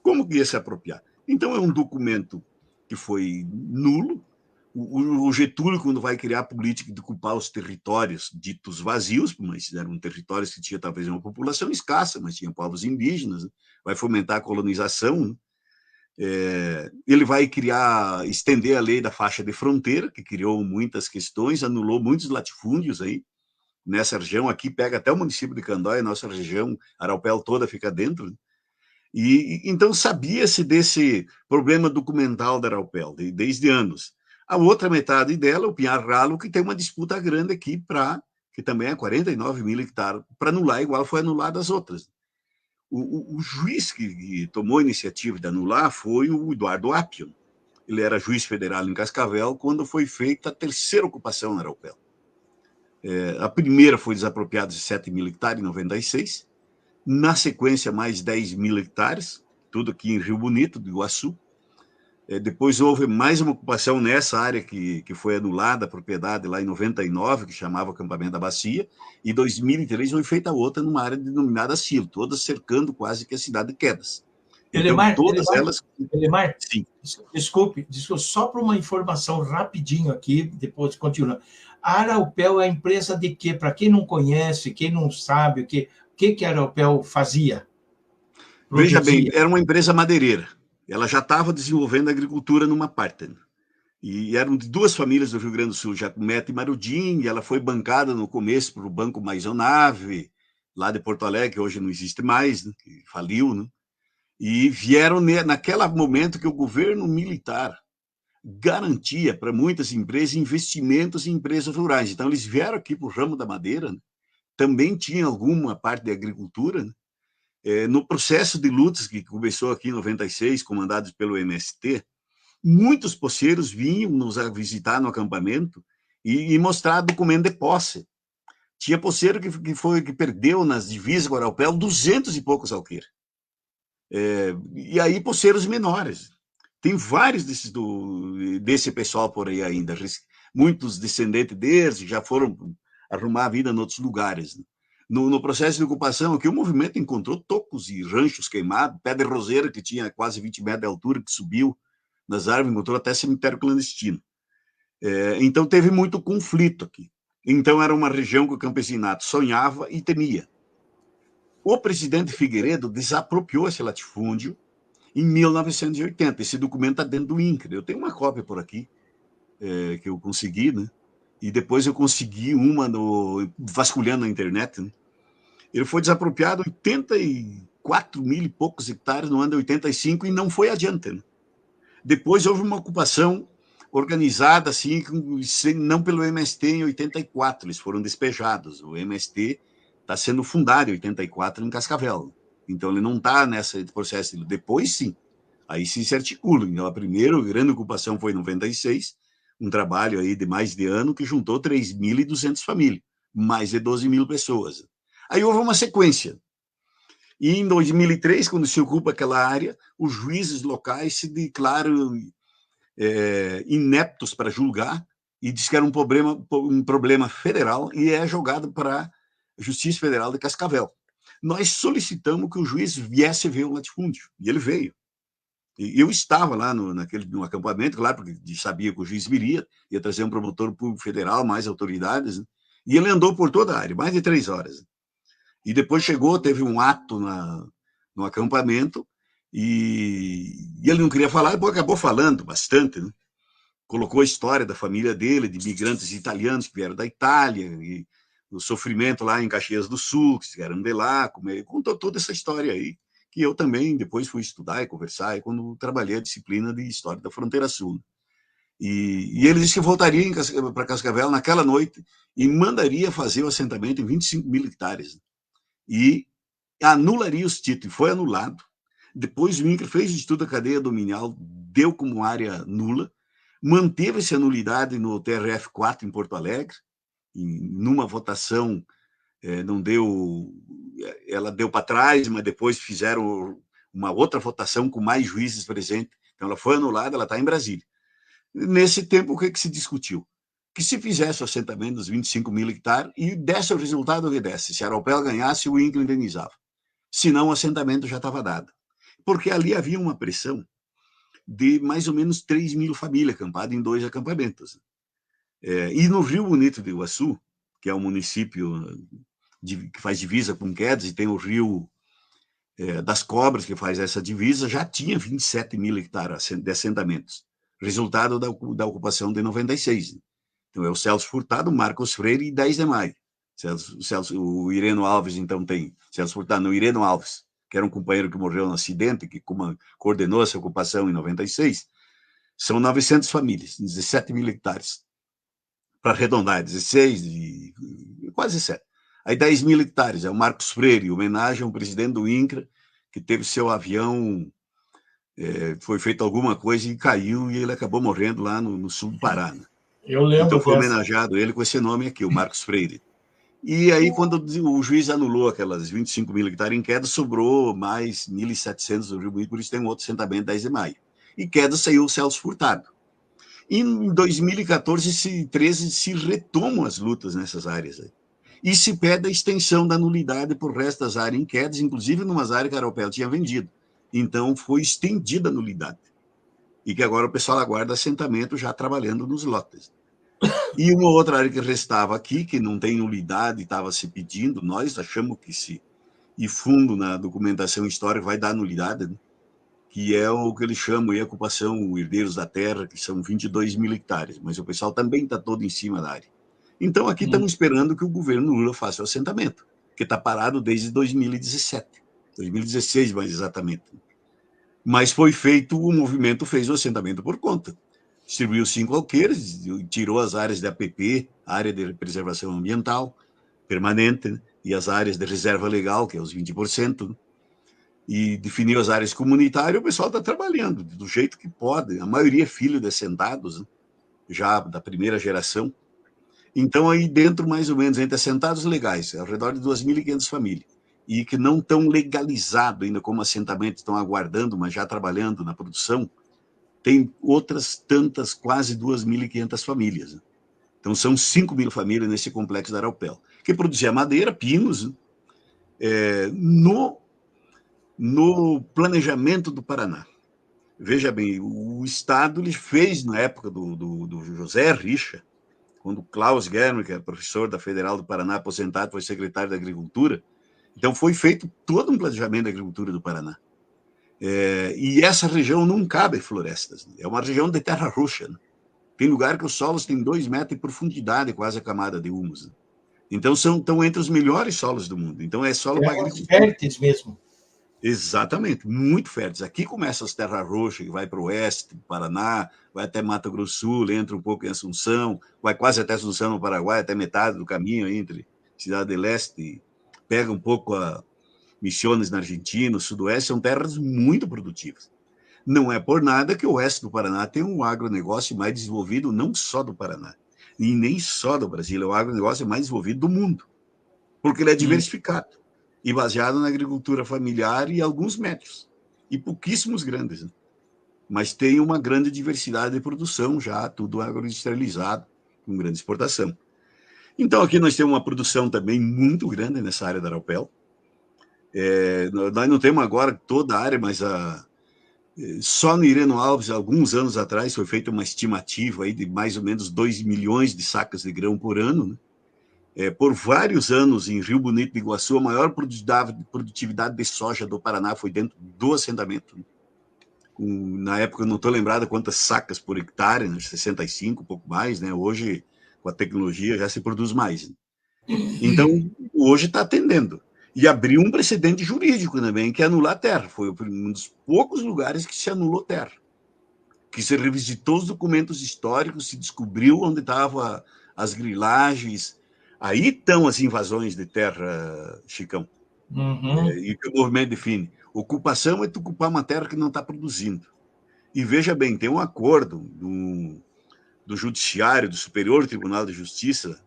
como que ia se apropriar? Então, é um documento que foi nulo. O Getúlio, quando vai criar a política de ocupar os territórios ditos vazios, mas eram territórios que tinha talvez uma população escassa, mas tinha povos indígenas, né? Vai fomentar a colonização, né? Ele vai estender a lei da faixa de fronteira, que criou muitas questões, anulou muitos latifúndios aí nessa região. Aqui pega até o município de Candóia, nossa região, Araupel toda fica dentro. E então sabia-se desse problema documental da Araupel desde anos. A outra metade dela, o Pinhar Ralo, que tem uma disputa grande aqui que também é 49 mil hectares, para anular igual foi anulada as outras. O juiz que tomou a iniciativa de anular foi o Eduardo Appian. Ele era juiz federal em Cascavel quando foi feita a terceira ocupação na Araupel. A primeira foi desapropriada de 7 mil hectares em 96. Na sequência, mais 10 mil hectares, tudo aqui em Rio Bonito, do Iguaçu. Depois houve mais uma ocupação nessa área que foi anulada, a propriedade lá em 99, que chamava Acampamento da Bacia, e em 2003 foi feita outra numa área denominada Silo, todas cercando quase que a cidade de Quedas. Então, todas elas... Elemar, sim. Desculpe, só para uma informação rapidinho aqui, depois continua. A Araupel é a empresa de quê? Para quem não conhece, quem não sabe, o que a Araupel fazia? Veja bem, era uma empresa madeireira. Ela já estava desenvolvendo a agricultura numa parte. E eram de duas famílias do Rio Grande do Sul, Jacumeta e Marudim, e ela foi bancada no começo para o Banco Maisonave, lá de Porto Alegre, que hoje não existe mais, né, que faliu, né? E vieram naquele momento que o governo militar garantia para muitas empresas investimentos em empresas rurais. Então, eles vieram aqui para o ramo da madeira, né? Também tinha alguma parte de agricultura, né? No processo de lutas que começou aqui em 96, comandados pelo MST, muitos poceiros vinham nos visitar no acampamento e mostrar documento de posse. Tinha poceiro que perdeu nas divisas com o Araupel 200 e poucos alqueires. E aí poceiros menores. Tem vários desse pessoal por aí ainda. Muitos descendentes deles já foram arrumar a vida em outros lugares, né? No processo de ocupação, aqui o movimento encontrou tocos e ranchos queimados, pé de roseira que tinha quase 20 metros de altura, que subiu nas árvores, encontrou até cemitério clandestino. Então teve muito conflito aqui. Então era uma região que o campesinato sonhava e temia. O presidente Figueiredo desapropriou esse latifúndio em 1980. Esse documento está dentro do INCRA. Eu tenho uma cópia por aqui, que eu consegui, né? E depois eu consegui uma vasculhando na internet, né? ele foi desapropriado 84 mil e poucos hectares no ano de 85 e não foi adiante. Né? Depois houve uma ocupação organizada, assim, não pelo MST em 84, eles foram despejados. O MST está sendo fundado em 84 em Cascavel. Então, ele não está nesse processo. Depois, sim. Aí sim se articula. Então, a primeira grande ocupação foi em 96, um trabalho aí de mais de ano que juntou 3.200 famílias, mais de 12 mil pessoas. Aí houve uma sequência. E em 2003, quando se ocupa aquela área, os juízes locais se declaram ineptos para julgar e diz que era um problema federal e é jogado para a Justiça Federal de Cascavel. Nós solicitamos que o juiz viesse ver o latifúndio, e ele veio. E eu estava lá no acampamento, claro, porque sabia que o juiz viria, ia trazer um promotor público federal, mais autoridades, né? E ele andou por toda a área, mais de 3 horas. E depois chegou, teve um ato no acampamento, e ele não queria falar, depois acabou falando bastante, né? Colocou a história da família dele, de imigrantes italianos que vieram da Itália, e o sofrimento lá em Caxias do Sul, que vieram de lá, contou toda essa história aí, que eu também depois fui estudar e conversar, quando trabalhei a disciplina de História da Fronteira Sul. E ele disse que voltaria para Cascavel naquela noite e mandaria fazer o assentamento em 25 mil hectares. E anularia os títulos, foi anulado. Depois o INCRA fez o estudo da cadeia dominial, deu como área nula, manteve-se a nulidade no TRF4 em Porto Alegre, numa votação, não deu, ela deu para trás, mas depois fizeram uma outra votação com mais juízes presentes, então ela foi anulada, ela está em Brasília. Nesse tempo, o que se discutiu? Que se fizesse o assentamento dos 25 mil hectares e desse o resultado que desse. Se a Aeropel ganhasse, o INCRA indenizava. Senão, o assentamento já estava dado. Porque ali havia uma pressão de mais ou menos 3 mil famílias acampadas em 2 acampamentos. E no Rio Bonito do Iguaçu, que é um município que faz divisa com Quedas, e tem o Rio das Cobras, que faz essa divisa, já tinha 27 mil hectares de assentamentos, resultado da ocupação de 96. Então, é o Celso Furtado, Marcos Freire e 10 de maio. O Ireno Alves, então, tem Celso Furtado, não, Ireno Alves, que era um companheiro que morreu no acidente, que coordenou essa ocupação em 96, são 900 famílias, 17 mil hectares. Para arredondar, 16, quase 7. Aí 10 mil hectares, é o Marcos Freire, homenagem ao presidente do INCRA, que teve seu avião, foi feito alguma coisa e caiu, e ele acabou morrendo lá no sul do Pará. Né? Eu lembro então foi homenageado ele com esse nome aqui, o Marcos Freire. E aí, quando o juiz anulou aquelas 25 mil hectares em queda, sobrou mais 1.700 no Rio Bonito, por isso tem um outro assentamento 10 de maio. E queda saiu o Celso Furtado. E em 2014 e 2013 se retomam as lutas nessas áreas. Aí. E se pede a extensão da nulidade por resto das áreas em quedas, inclusive em umas áreas que a Aeropel tinha vendido. Então, foi estendida a nulidade. E que agora o pessoal aguarda assentamento já trabalhando nos lotes. E uma outra área que restava aqui, que não tem nulidade, estava se pedindo, nós achamos que se... E fundo na documentação histórica vai dar nulidade, né? Que é o que eles chamam de ocupação Herdeiros da Terra, que são 22 mil hectares, mas o pessoal também está todo em cima da área. Então, aqui estamos esperando que o governo Lula faça o assentamento, que está parado desde 2017, 2016 mais exatamente. Mas foi feito, o movimento fez o assentamento por conta. Distribuiu 5 alqueires, tirou as áreas de APP, área de preservação ambiental permanente, né? E as áreas de reserva legal, que é os 20%, né? E definiu as áreas comunitárias, o pessoal está trabalhando do jeito que pode. A maioria é filho de assentados, né? Já da primeira geração. Então, aí dentro, mais ou menos, entre assentados legais, ao redor de 2.500 famílias, e que não estão legalizados ainda como assentamento, estão aguardando, mas já trabalhando na produção, tem outras tantas, quase 2.500 famílias. Né? Então, são 5 mil famílias nesse complexo da Aeropel, que produzia madeira, pinos, né? No planejamento do Paraná. Veja bem, o Estado ele fez, na época do José Richa, quando Klaus Germer, que é professor da Federal do Paraná, aposentado, foi secretário da Agricultura, então foi feito todo um planejamento da agricultura do Paraná. E essa região não cabe florestas, é uma região de terra roxa. Né? Tem lugar que os solos têm 2 metros de profundidade, quase a camada de humus. Né? Então, estão entre os melhores solos do mundo. Então, é solo para Terras agricultura. férteis mesmo. Exatamente, muito férteis. Aqui começa as terras roxas, que vai para o oeste, Paraná, vai até Mato Grosso do Sul, entra um pouco em Assunção, vai quase até Assunção, no Paraguai, até metade do caminho entre Cidade do Leste, pega um pouco a Misiones na Argentina, o Sudoeste, são terras muito produtivas. Não é por nada que o oeste do Paraná tem um agronegócio mais desenvolvido, não só do Paraná, e nem só do Brasil, é o agronegócio mais desenvolvido do mundo, porque ele é diversificado e baseado na agricultura familiar e alguns médios, e pouquíssimos grandes, né? Mas tem uma grande diversidade de produção já, tudo agroindustrializado, com grande exportação. Então, aqui nós temos uma produção também muito grande nessa área da Araupel. Nós não temos agora toda a área, mas só no Ireno Alves, alguns anos atrás, foi feita uma estimativa aí de mais ou menos 2 milhões de sacas de grão por ano, né? Por vários anos, em Rio Bonito do Iguaçu, a maior produtividade de soja do Paraná foi dentro do assentamento. Na época, eu não estou lembrado quantas sacas por hectare, né? 65, um pouco mais, né? Hoje, com a tecnologia, já se produz mais, né? Então, hoje está atendendo. E abriu um precedente jurídico também, que é anular a terra. Foi um dos poucos lugares que se anulou terra. Que se revisitou os documentos históricos, se descobriu onde estavam as grilagens. Aí estão as invasões de terra, Chicão. E que o movimento define. Ocupação é tu ocupar uma terra que não está produzindo. E veja bem, tem um acordo do Judiciário, do Superior Tribunal de Justiça,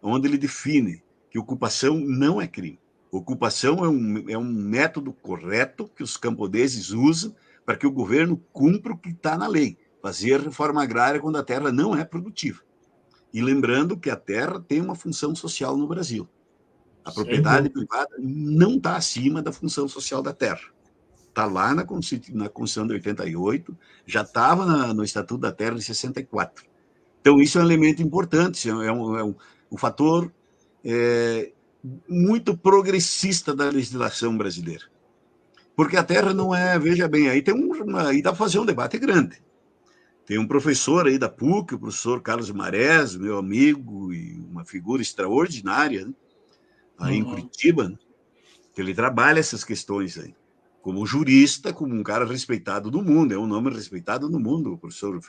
onde ele define que ocupação não é crime. Ocupação é um método correto que os camponeses usam para que o governo cumpra o que está na lei, fazer reforma agrária quando a terra não é produtiva. E lembrando que a terra tem uma função social no Brasil. A propriedade privada não está acima da função social da terra. Está lá na Constituição de 88, já estava no Estatuto da Terra de 64. Então, isso é um elemento importante, é um fator muito progressista da legislação brasileira. Porque a terra não é, veja bem, aí aí dá para fazer um debate grande. Tem um professor aí da PUC, o professor Carlos Marés, meu amigo, e uma figura extraordinária, né? Aí em Curitiba, né? Que ele trabalha essas questões aí. Como jurista, como um cara respeitado no mundo, é um nome respeitado no mundo, o professor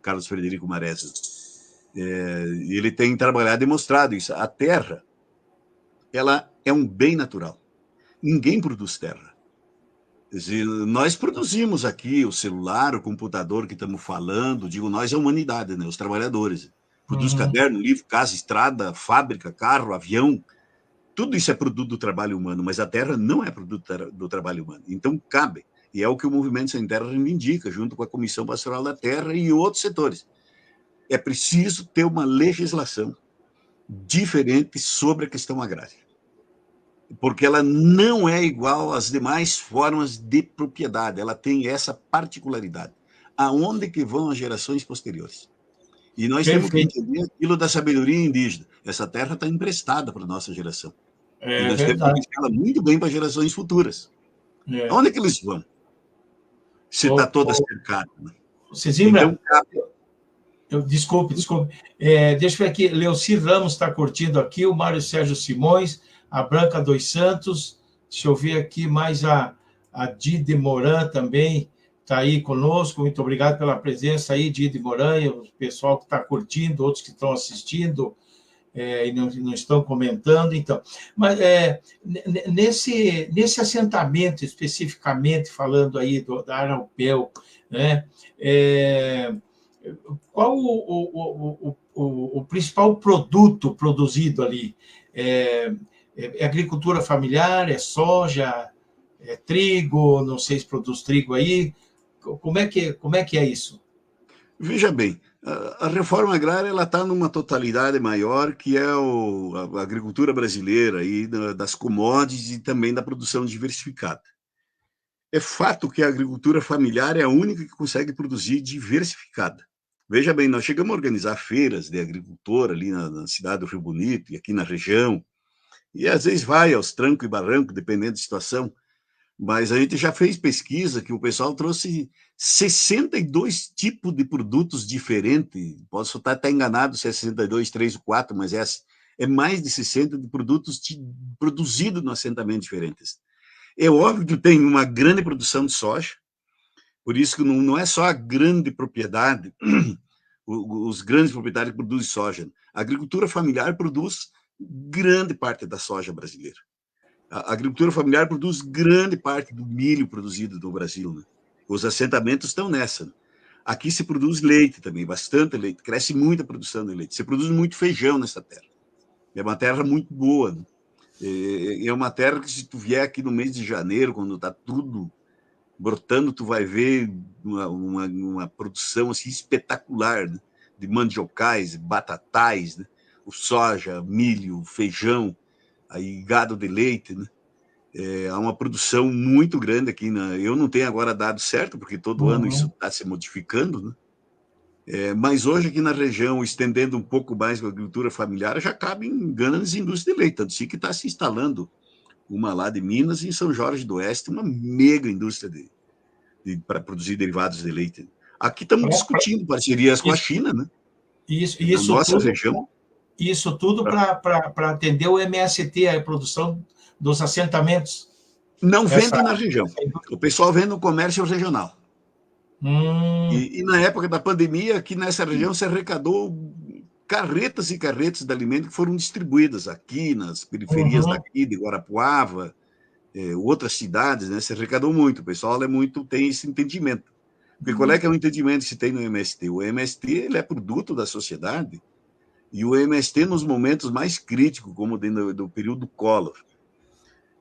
Carlos Frederico Marés. Ele tem trabalhado e mostrado isso. A terra, ela é um bem natural. Ninguém produz terra. Quer dizer, nós produzimos aqui o celular, o computador que estamos falando, digo nós, a humanidade, né? Os trabalhadores. Produz caderno, livro, casa, estrada, fábrica, carro, avião. Tudo isso é produto do trabalho humano, mas a terra não é produto do trabalho humano. Então, cabe. E é o que o Movimento Sem Terra reivindica, junto com a Comissão Pastoral da Terra e outros setores. É preciso ter uma legislação diferente sobre a questão agrária. Porque ela não é igual às demais formas de propriedade. Ela tem essa particularidade. Aonde que vão as gerações posteriores? E nós temos que entender aquilo da sabedoria indígena. Essa terra está emprestada para a nossa geração. E nós temos que deixá-la muito bem para gerações futuras. Onde é que eles vão? Se está toda cercada. Né? Então, desculpe. Deixa eu ver aqui. Leocir Ramos está curtindo aqui, o Mário Sérgio Simões, a Branca dos Santos. Deixa eu ver aqui mais a Dide Moran também está aí conosco. Muito obrigado pela presença aí, Dide Moran, e o pessoal que está curtindo, outros que estão assistindo. E não estão comentando, então. Mas nesse assentamento, especificamente, falando aí da Araupel, né, qual o principal produto produzido ali? É agricultura familiar, é soja, é trigo, não sei se produz trigo aí. Como é que é isso? Veja bem, a reforma agrária ela está numa totalidade maior que é a agricultura brasileira aí das commodities e também da produção diversificada. É fato que a agricultura familiar é a única que consegue produzir diversificada. Veja bem, nós chegamos a organizar feiras de agricultor ali na cidade do Rio Bonito e aqui na região, e às vezes vai aos trancos e barrancos, dependendo da situação, mas a gente já fez pesquisa que o pessoal trouxe 62 tipos de produtos diferentes. Posso estar até enganado se é 62, 3 ou 4, mas é mais de 60 de produtos produzidos no assentamento diferentes. É óbvio que tem uma grande produção de soja, por isso que não é só a grande propriedade, os grandes proprietários que produzem soja. A agricultura familiar produz grande parte da soja brasileira. A agricultura familiar produz grande parte do milho produzido no Brasil, né? Os assentamentos estão nessa. Aqui se produz leite também, bastante leite, cresce muita produção de leite. Se produz muito feijão nessa terra. É uma terra muito boa, né? É uma terra que, se tu vier aqui no mês de janeiro, quando está tudo brotando, tu vai ver uma produção assim, espetacular, né? De mandiocais, batatais, né? O soja, milho, feijão, aí gado de leite, né? Há uma produção muito grande aqui. Eu não tenho agora dado certo, porque todo ano isso está se modificando, né? Mas hoje aqui na região, estendendo um pouco mais com a agricultura familiar, já cabe em grandes indústrias de leite, tanto assim que está se instalando uma lá de Minas e em São Jorge do Oeste, uma mega indústria para produzir derivados de leite. Aqui estamos discutindo parcerias com a China, né? Na nossa região. Isso tudo para atender o MST, a produção dos assentamentos. Não vende na região. O pessoal vende no comércio regional. E na época da pandemia, aqui nessa região, se arrecadou carretas e carretas de alimento que foram distribuídas aqui, nas periferias daqui, de Guarapuava, outras cidades, né? Se arrecadou muito. O pessoal tem esse entendimento. Porque qual é que é o entendimento que se tem no MST? O MST ele é produto da sociedade, e o MST, nos momentos mais críticos, como do período Collor,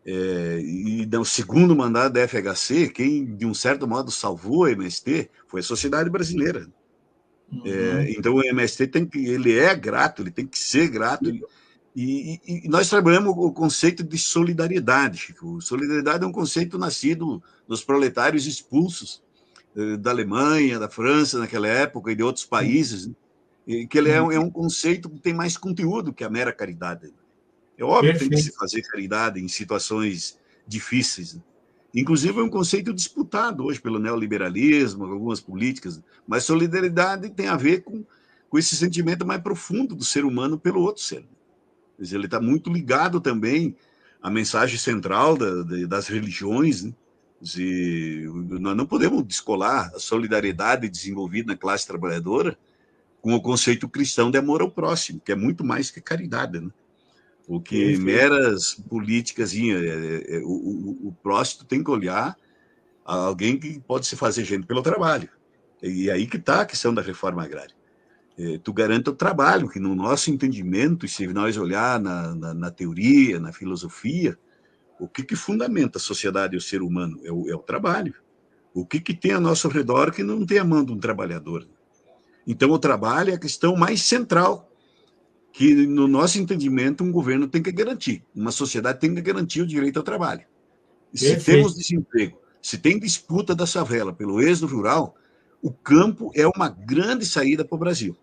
e no segundo mandato da FHC, quem, de um certo modo, salvou o MST foi a sociedade brasileira. Então, o MST ele é grato, ele tem que ser grato. E nós trabalhamos o conceito de solidariedade, Chico. Solidariedade é um conceito nascido dos proletários expulsos da Alemanha, da França, naquela época, e de outros países, né? Que ele é um conceito que tem mais conteúdo que a mera caridade. É óbvio que tem que se fazer caridade em situações difíceis, né? Inclusive, é um conceito disputado hoje pelo neoliberalismo, algumas políticas, mas solidariedade tem a ver com esse sentimento mais profundo do ser humano pelo outro ser. Quer dizer, ele está muito ligado também à mensagem central das religiões, né? Nós não podemos descolar a solidariedade desenvolvida na classe trabalhadora com o conceito cristão de amor ao próximo, que é muito mais que caridade, né? Porque meras políticas, o próximo tem que olhar a alguém que pode se fazer gente pelo trabalho. E aí que está a questão da reforma agrária. Tu garanta o trabalho, que no nosso entendimento, e se nós olhar na teoria, na filosofia, o que fundamenta a sociedade e o ser humano? É o trabalho. O que tem ao nosso redor que não tem a mão de um trabalhador? Então, o trabalho é a questão mais central, que, no nosso entendimento, um governo tem que garantir. Uma sociedade tem que garantir o direito ao trabalho. E se temos desemprego, se tem disputa da favela pelo êxodo rural, o campo é uma grande saída para o Brasil.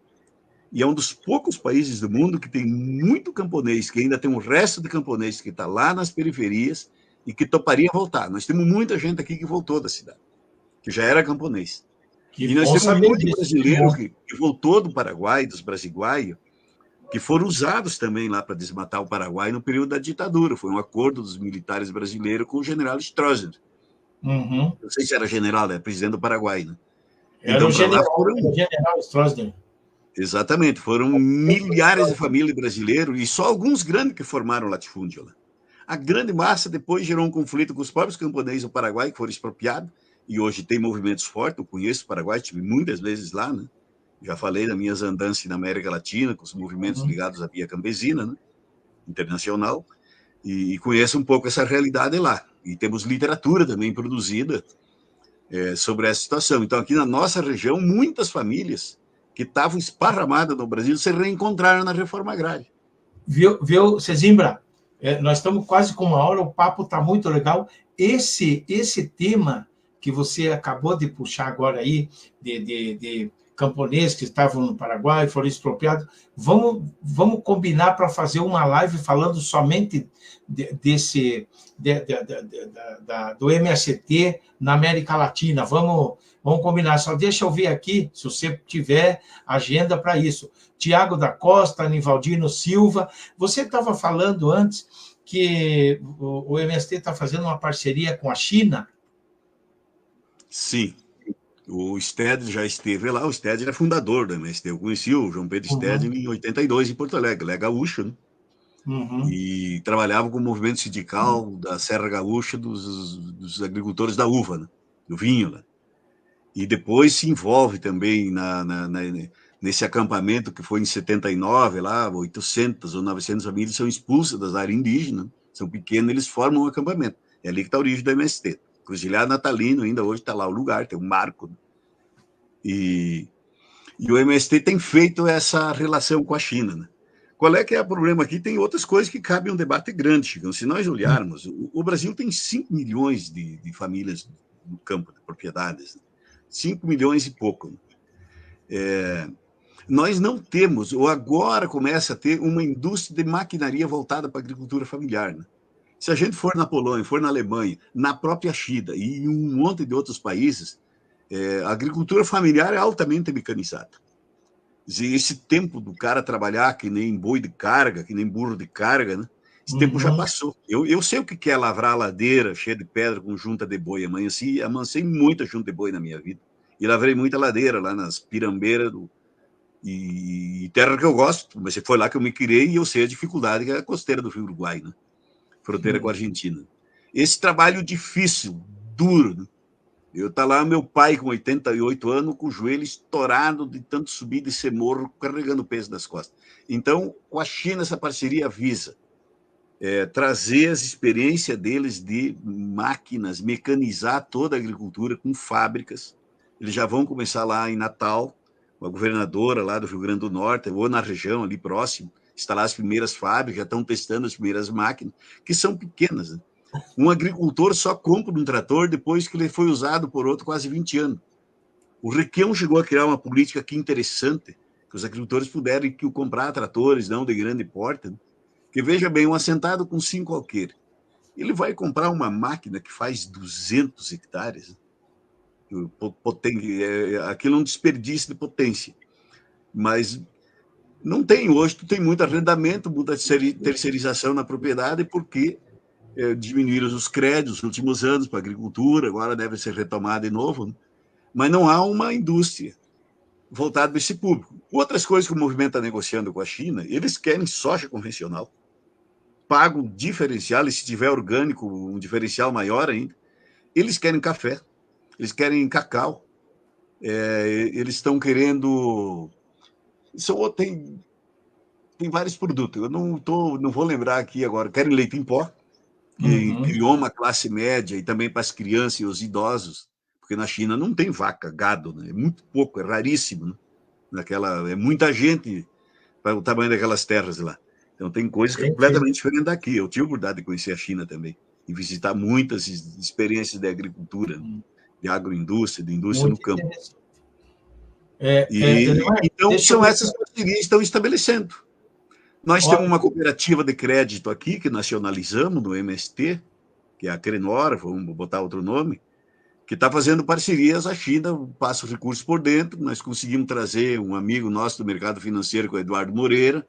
E é um dos poucos países do mundo que tem muito camponês, que ainda tem um resto de camponês que está lá nas periferias e que toparia voltar. Nós temos muita gente aqui que voltou da cidade, que já era camponês. E nós temos muito brasileiro que voltou do Paraguai, dos brasiguaios, que foram usados também lá para desmatar o Paraguai no período da ditadura. Foi um acordo dos militares brasileiros com o general Stroessner. Não sei se era general, era presidente do Paraguai, né? Era o general Stroessner. Exatamente, foram milhares de famílias brasileiras e só alguns grandes que formaram latifúndio lá. A grande massa depois gerou um conflito com os próprios camponeses do Paraguai, que foram expropriados, e hoje tem movimentos fortes. Eu conheço o Paraguai, estive muitas vezes lá, né? Já falei das minhas andanças na América Latina, com os movimentos ligados à Via Campesina, né? Internacional, e conheço um pouco essa realidade lá. E temos literatura também produzida sobre essa situação. Então, aqui na nossa região, muitas famílias que estavam esparramadas no Brasil se reencontraram na reforma agrária. Viu, Cezimbra? Nós estamos quase com 1 hora, o papo está muito legal. Esse tema que você acabou de puxar agora aí, de camponeses que estavam no Paraguai, foram expropriados. Vamos combinar para fazer uma live falando somente do MST na América Latina. Vamos combinar. Só deixa eu ver aqui, se você tiver agenda para isso. Tiago da Costa, Anivaldino Silva. Você estava falando antes que o MST está fazendo uma parceria com a China? Sim. O Stedley já esteve lá, o Stedley é fundador do MST. Eu conheci o João Pedro Stedley em 82, em Porto Alegre. Ele é gaúcho, né? E trabalhava com o movimento sindical da Serra Gaúcha dos agricultores da uva, né? Do vinho, né? E depois se envolve também nesse acampamento que foi em 79, lá 800 ou 900 famílias são expulsas das áreas indígenas, são pequenos, eles formam um acampamento. É ali que está a origem do MST. Cruzilhada Natalino, ainda hoje está lá o lugar, tem um marco. Né? E o MST tem feito essa relação com a China. Né? Qual é que é o problema aqui? Tem outras coisas que cabem um debate grande, Chicão. Se nós olharmos, o Brasil tem 5 milhões de famílias no campo de propriedades. Né? 5 milhões e pouco. Né? Nós não temos, ou agora começa a ter, uma indústria de maquinaria voltada para a agricultura familiar. Né? Se a gente for na Polônia, for na Alemanha, na própria China e em um monte de outros países, a agricultura familiar é altamente mecanizada. Esse tempo do cara trabalhar que nem boi de carga, que nem burro de carga, né? Esse tempo já passou. Eu sei o que é lavrar a ladeira cheia de pedra com junta de boi. Amancei muita junta de boi na minha vida. E lavrei muita ladeira lá nas pirambeiras e terra que eu gosto. Mas foi lá que eu me criei e eu sei a dificuldade que é a costeira do Rio Uruguai, né? Fronteira com a Argentina. Esse trabalho difícil, duro. Né? Eu tá lá, meu pai com 88 anos, com o joelho estourado de tanto subir e descer morro, carregando o peso das costas. Então, com a China, essa parceria visa trazer as experiências deles de máquinas, mecanizar toda a agricultura com fábricas. Eles já vão começar lá em Natal, uma governadora lá do Rio Grande do Norte, ou na região ali próximo, instalar as primeiras fábricas, já estão testando as primeiras máquinas, que são pequenas. Né? Um agricultor só compra um trator depois que ele foi usado por outro quase 20 anos. O Requião chegou a criar uma política aqui interessante, que os agricultores puderam comprar tratores, não de grande porte, né? Que veja bem, um assentado com 5 alqueires, ele vai comprar uma máquina que faz 200 hectares. Aquilo é um desperdício de potência. Mas não tem hoje, tu tem muito arrendamento, muita terceirização na propriedade, porque diminuíram os créditos nos últimos anos para a agricultura, agora deve ser retomada de novo, né? Mas não há uma indústria voltada para esse público. Outras coisas que o movimento está negociando com a China, eles querem soja convencional, pago diferencial, e se tiver orgânico, um diferencial maior ainda. Eles querem café, eles querem cacau, eles estão querendo... Tem vários produtos, eu não vou lembrar aqui agora, querem leite em pó, que criou uma classe média e também para as crianças e os idosos, porque na China não tem vaca, gado, né? É muito pouco, é raríssimo. Né? É muita gente para o tamanho daquelas terras lá. Então, tem coisas completamente diferentes daqui. Eu tive a oportunidade de conhecer a China também e visitar muitas experiências de agricultura, de agroindústria, de indústria no campo. Então, são essas parcerias que estão estabelecendo. Nós temos uma cooperativa de crédito aqui, que nacionalizamos no MST, que é a Crenor, vamos botar outro nome, que está fazendo parcerias. A China passa os recursos por dentro. Nós conseguimos trazer um amigo nosso do mercado financeiro, que é o Eduardo Moreira,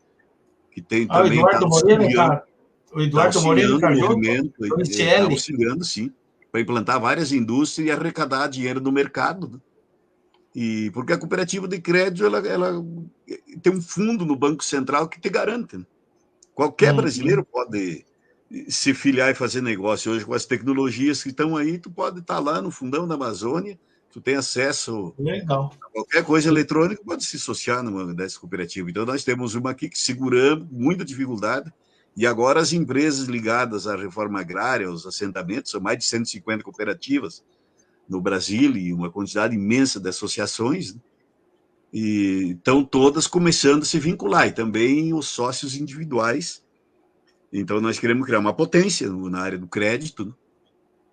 que tem também... O Eduardo Moreira está junto, está auxiliando, sim, para implantar várias indústrias e arrecadar dinheiro no mercado. Né? Porque a cooperativa de crédito ela tem um fundo no Banco Central que te garante. Né? Qualquer brasileiro pode se filiar e fazer negócio. Hoje, com as tecnologias que estão aí, tu pode estar lá no fundão da Amazônia, tu tem acesso a qualquer coisa eletrônica, pode se associar numa dessas cooperativas. Então, nós temos uma aqui que seguramos, muita dificuldade, e agora as empresas ligadas à reforma agrária, aos assentamentos, são mais de 150 cooperativas no Brasil e uma quantidade imensa de associações, né? E estão todas começando a se vincular, e também os sócios individuais. Então, nós queremos criar uma potência na área do crédito,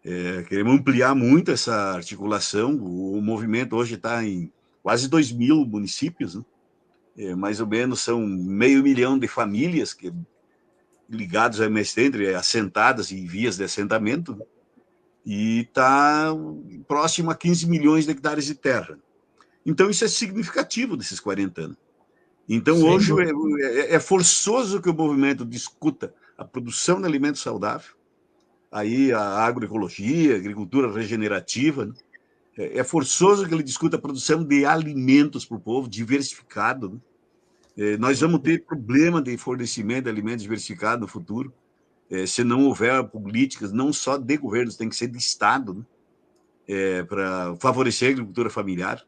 né? Queremos ampliar muito essa articulação. O movimento hoje está em quase 2.000 municípios, né? Mais ou menos são 500.000 de famílias que, ligadas ao MST, entre assentadas e vias de assentamento, né? E está próximo a 15 milhões de hectares de terra. Então, isso é significativo desses 40 anos. Então, hoje é forçoso que o movimento discuta a produção de alimento saudável, aí a agroecologia, a agricultura regenerativa, né? É forçoso que ele discuta a produção de alimentos para o povo, diversificado, né? Nós vamos ter problema de fornecimento de alimentos diversificado no futuro, se não houver políticas, não só de governos, tem que ser de Estado, né? Para favorecer a agricultura familiar.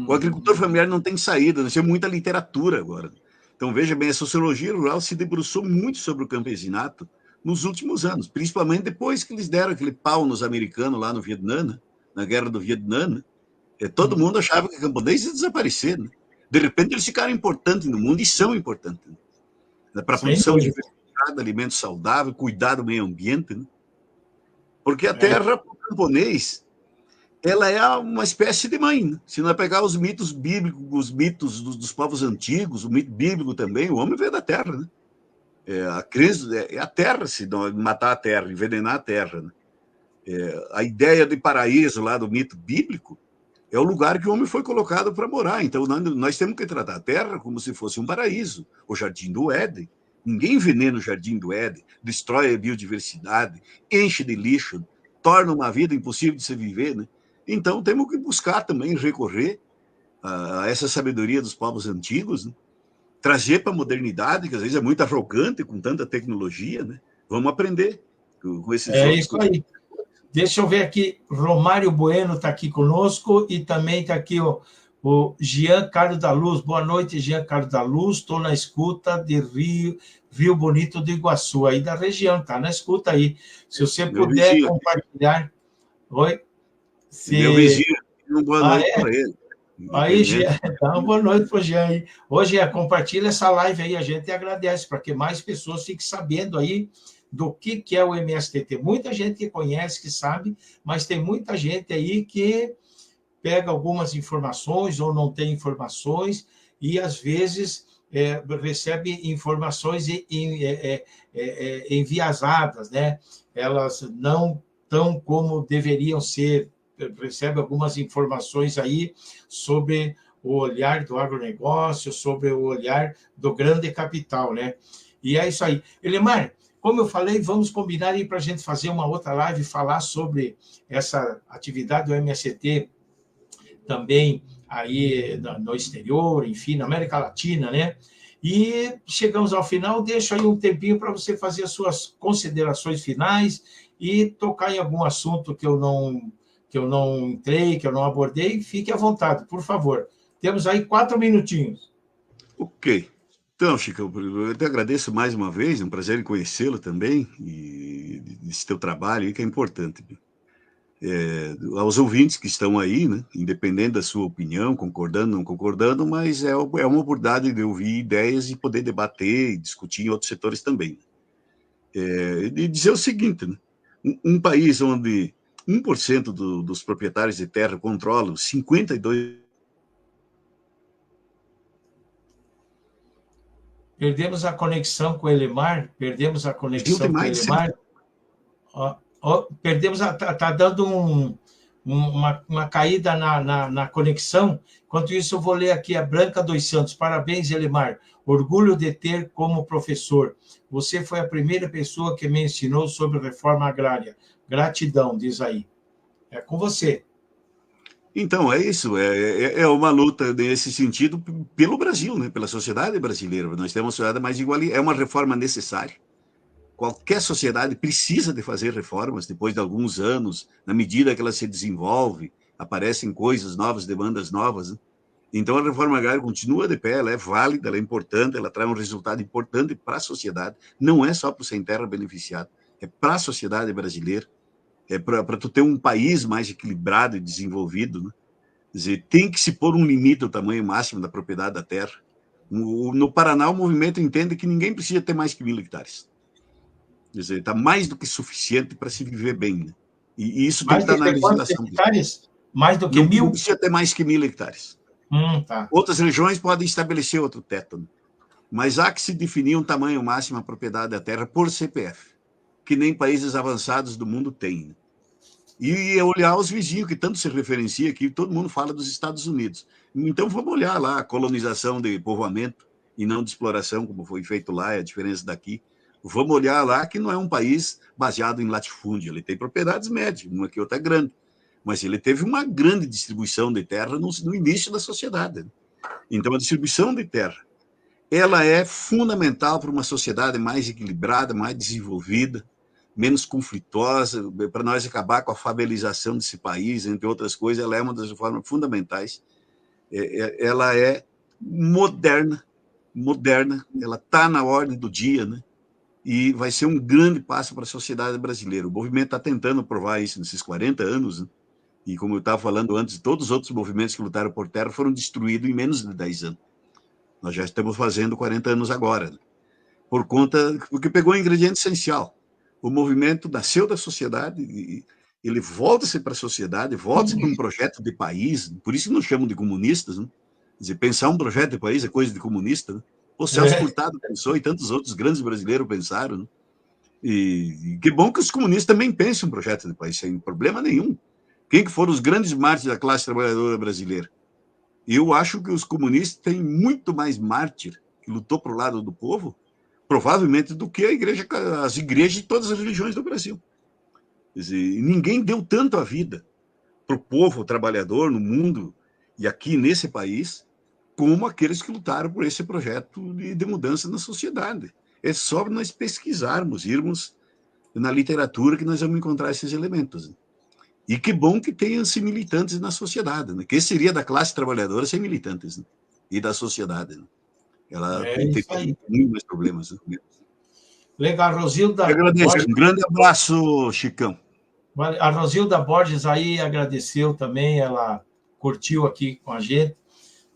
O agricultor familiar não tem saída, nós temos muita literatura agora. Então, veja bem, a sociologia rural se debruçou muito sobre o campesinato nos últimos anos, principalmente depois que eles deram aquele pau nos americanos lá no Vietnã, né? Na Guerra do Vietnã. Né? Todo mundo achava que o camponês ia desaparecer. Né? De repente, eles ficaram importantes no mundo e são importantes. Né? Para a produção diversificada, alimento saudável, cuidar do meio ambiente. Né? Porque a terra, para o camponês, ela é uma espécie de mãe. Né? Se nós pegar os mitos bíblicos, os mitos dos povos antigos, o mito bíblico também, o homem veio da terra. Né? A crise é a terra, se não matar a terra, envenenar a terra. Né? A ideia de paraíso lá do mito bíblico é o lugar que o homem foi colocado para morar. Então, nós temos que tratar a terra como se fosse um paraíso, o jardim do Éden. Ninguém envenena o jardim do Éden, destrói a biodiversidade, enche de lixo, torna uma vida impossível de se viver. Né? Então, temos que buscar também recorrer a essa sabedoria dos povos antigos, né? Trazer para a modernidade, que às vezes é muito arrogante com tanta tecnologia. Né? Vamos aprender com esses outros. Isso aí. Deixa eu ver aqui, Romário Bueno está aqui conosco e também está aqui o Jean Carlos da Luz. Boa noite, Jean Carlos da Luz. Estou na escuta de Rio Bonito do Iguaçu, aí da região, está na escuta aí. Se você puder compartilhar. Oi? Meu vizinho, boa noite para ele. Aí, Jean, então, boa noite para o Jean aí. Hoje, compartilha essa live aí, a gente agradece, para que mais pessoas fiquem sabendo aí do que é o MST. Muita gente que conhece, que sabe, mas tem muita gente aí que pega algumas informações ou não tem informações e, às vezes, recebe informações enviesadas, né? Elas não tão como deveriam ser, recebe algumas informações aí sobre o olhar do agronegócio, sobre o olhar do grande capital, né? E é isso aí. Elemar, como eu falei, vamos combinar aí para a gente fazer uma outra live e falar sobre essa atividade do MST também aí no exterior, enfim, na América Latina, né? E chegamos ao final, deixo aí um tempinho para você fazer as suas considerações finais e tocar em algum assunto que eu não entrei, que eu não abordei, fique à vontade, por favor. Temos aí 4 minutinhos. Ok. Então, Chico, eu te agradeço mais uma vez, é um prazer em conhecê-lo também, e esse teu trabalho aí que é importante. Aos ouvintes que estão aí, né, independente da sua opinião, concordando, não concordando, mas é uma oportunidade de ouvir ideias e poder debater e discutir em outros setores também. E dizer o seguinte, né, um país onde 1% dos proprietários de terra controlam 52%. Perdemos a conexão com o Elemar, perdemos, está dando uma caída na conexão. Enquanto isso, eu vou ler aqui a Branca dos Santos. Parabéns, Elemar. Orgulho de ter como professor. Você foi a primeira pessoa que me ensinou sobre reforma agrária. Gratidão, diz aí. É com você. Então, é isso, é uma luta nesse sentido pelo Brasil, né? Pela sociedade brasileira. Nós temos uma sociedade mais igualitária, é uma reforma necessária. Qualquer sociedade precisa de fazer reformas depois de alguns anos, na medida que ela se desenvolve, aparecem coisas novas, demandas novas. Né? Então, a reforma agrária continua de pé, ela é válida, ela é importante, ela traz um resultado importante para a sociedade, não é só para o sem terra beneficiado, é para a sociedade brasileira. Para tu ter um país mais equilibrado e desenvolvido, né? Quer dizer, tem que se pôr um limite ao tamanho máximo da propriedade da terra. No Paraná, o movimento entende que ninguém precisa ter mais que 1.000 hectares. Quer dizer, está mais do que suficiente para se viver bem. Né? E isso tem que estar na legislação. Hectares? Mais do que Não 1.000? precisa ter mais que 1.000 hectares. Tá. Outras regiões podem estabelecer outro teto, né? Mas há que se definir um tamanho máximo da propriedade da terra por CPF, que nem países avançados do mundo têm, né? E olhar os vizinhos, que tanto se referencia aqui, todo mundo fala dos Estados Unidos. Então, vamos olhar lá a colonização de povoamento e não de exploração, como foi feito lá, é a diferença daqui. Vamos olhar lá que não é um país baseado em latifúndio, ele tem propriedades médias, uma que outra é grande, mas ele teve uma grande distribuição de terra no início da sociedade. Então, a distribuição de terra, ela é fundamental para uma sociedade mais equilibrada, mais desenvolvida, menos conflituosa, para nós acabar com a favelização desse país, entre outras coisas. Ela é uma das reformas fundamentais. Ela é moderna, ela está na ordem do dia, né? E vai ser um grande passo para a sociedade brasileira. O movimento está tentando provar isso nesses 40 anos, né? E como eu estava falando antes, todos os outros movimentos que lutaram por terra foram destruídos em menos de 10 anos. Nós já estamos fazendo 40 anos agora, né? Porque pegou o ingrediente essencial. O movimento nasceu da sociedade, e ele volta-se para a sociedade, volta-se para um projeto de país, por isso que nos chamam de comunistas, né? Quer dizer, pensar um projeto de país é coisa de comunista, né? O Celso Furtado pensou e tantos outros grandes brasileiros pensaram, né? E que bom que os comunistas também pensem um projeto de país, sem problema nenhum. Quem que foram os grandes mártires da classe trabalhadora brasileira? Eu acho que os comunistas têm muito mais mártir que lutou para o lado do povo, provavelmente, do que as igrejas de todas as religiões do Brasil. Quer dizer, ninguém deu tanto a vida para o povo trabalhador no mundo e aqui nesse país como aqueles que lutaram por esse projeto de mudança na sociedade. É só nós pesquisarmos, irmos na literatura que nós vamos encontrar esses elementos. E que bom que tenha-se militantes na sociedade, né? Que seria da classe trabalhadora sem militantes, né? E da sociedade, né? Ela tem muito mais problemas, né? Legal, Rosilda. Eu agradeço. Um grande abraço, Chicão. A Rosilda Borges aí agradeceu também, ela curtiu aqui com a gente.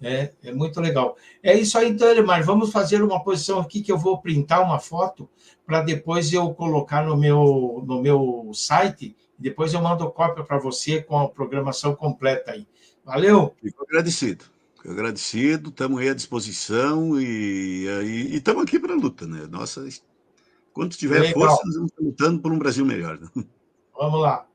É muito legal. É isso aí, então, Elemar. Vamos fazer uma posição aqui que eu vou printar uma foto para depois eu colocar no meu site. Depois eu mando cópia para você com a programação completa aí. Valeu? Fico agradecido. Estamos aí à disposição e estamos aqui para a luta, né? Nossa, quando tiver legal. força, nós vamos estar lutando por um Brasil melhor. Né? Vamos lá.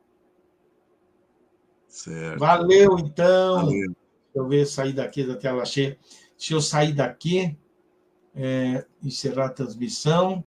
Certo. Valeu, então. Valeu. Deixa eu ver, sair daqui da tela cheia. Deixa eu sair daqui, encerrar a transmissão.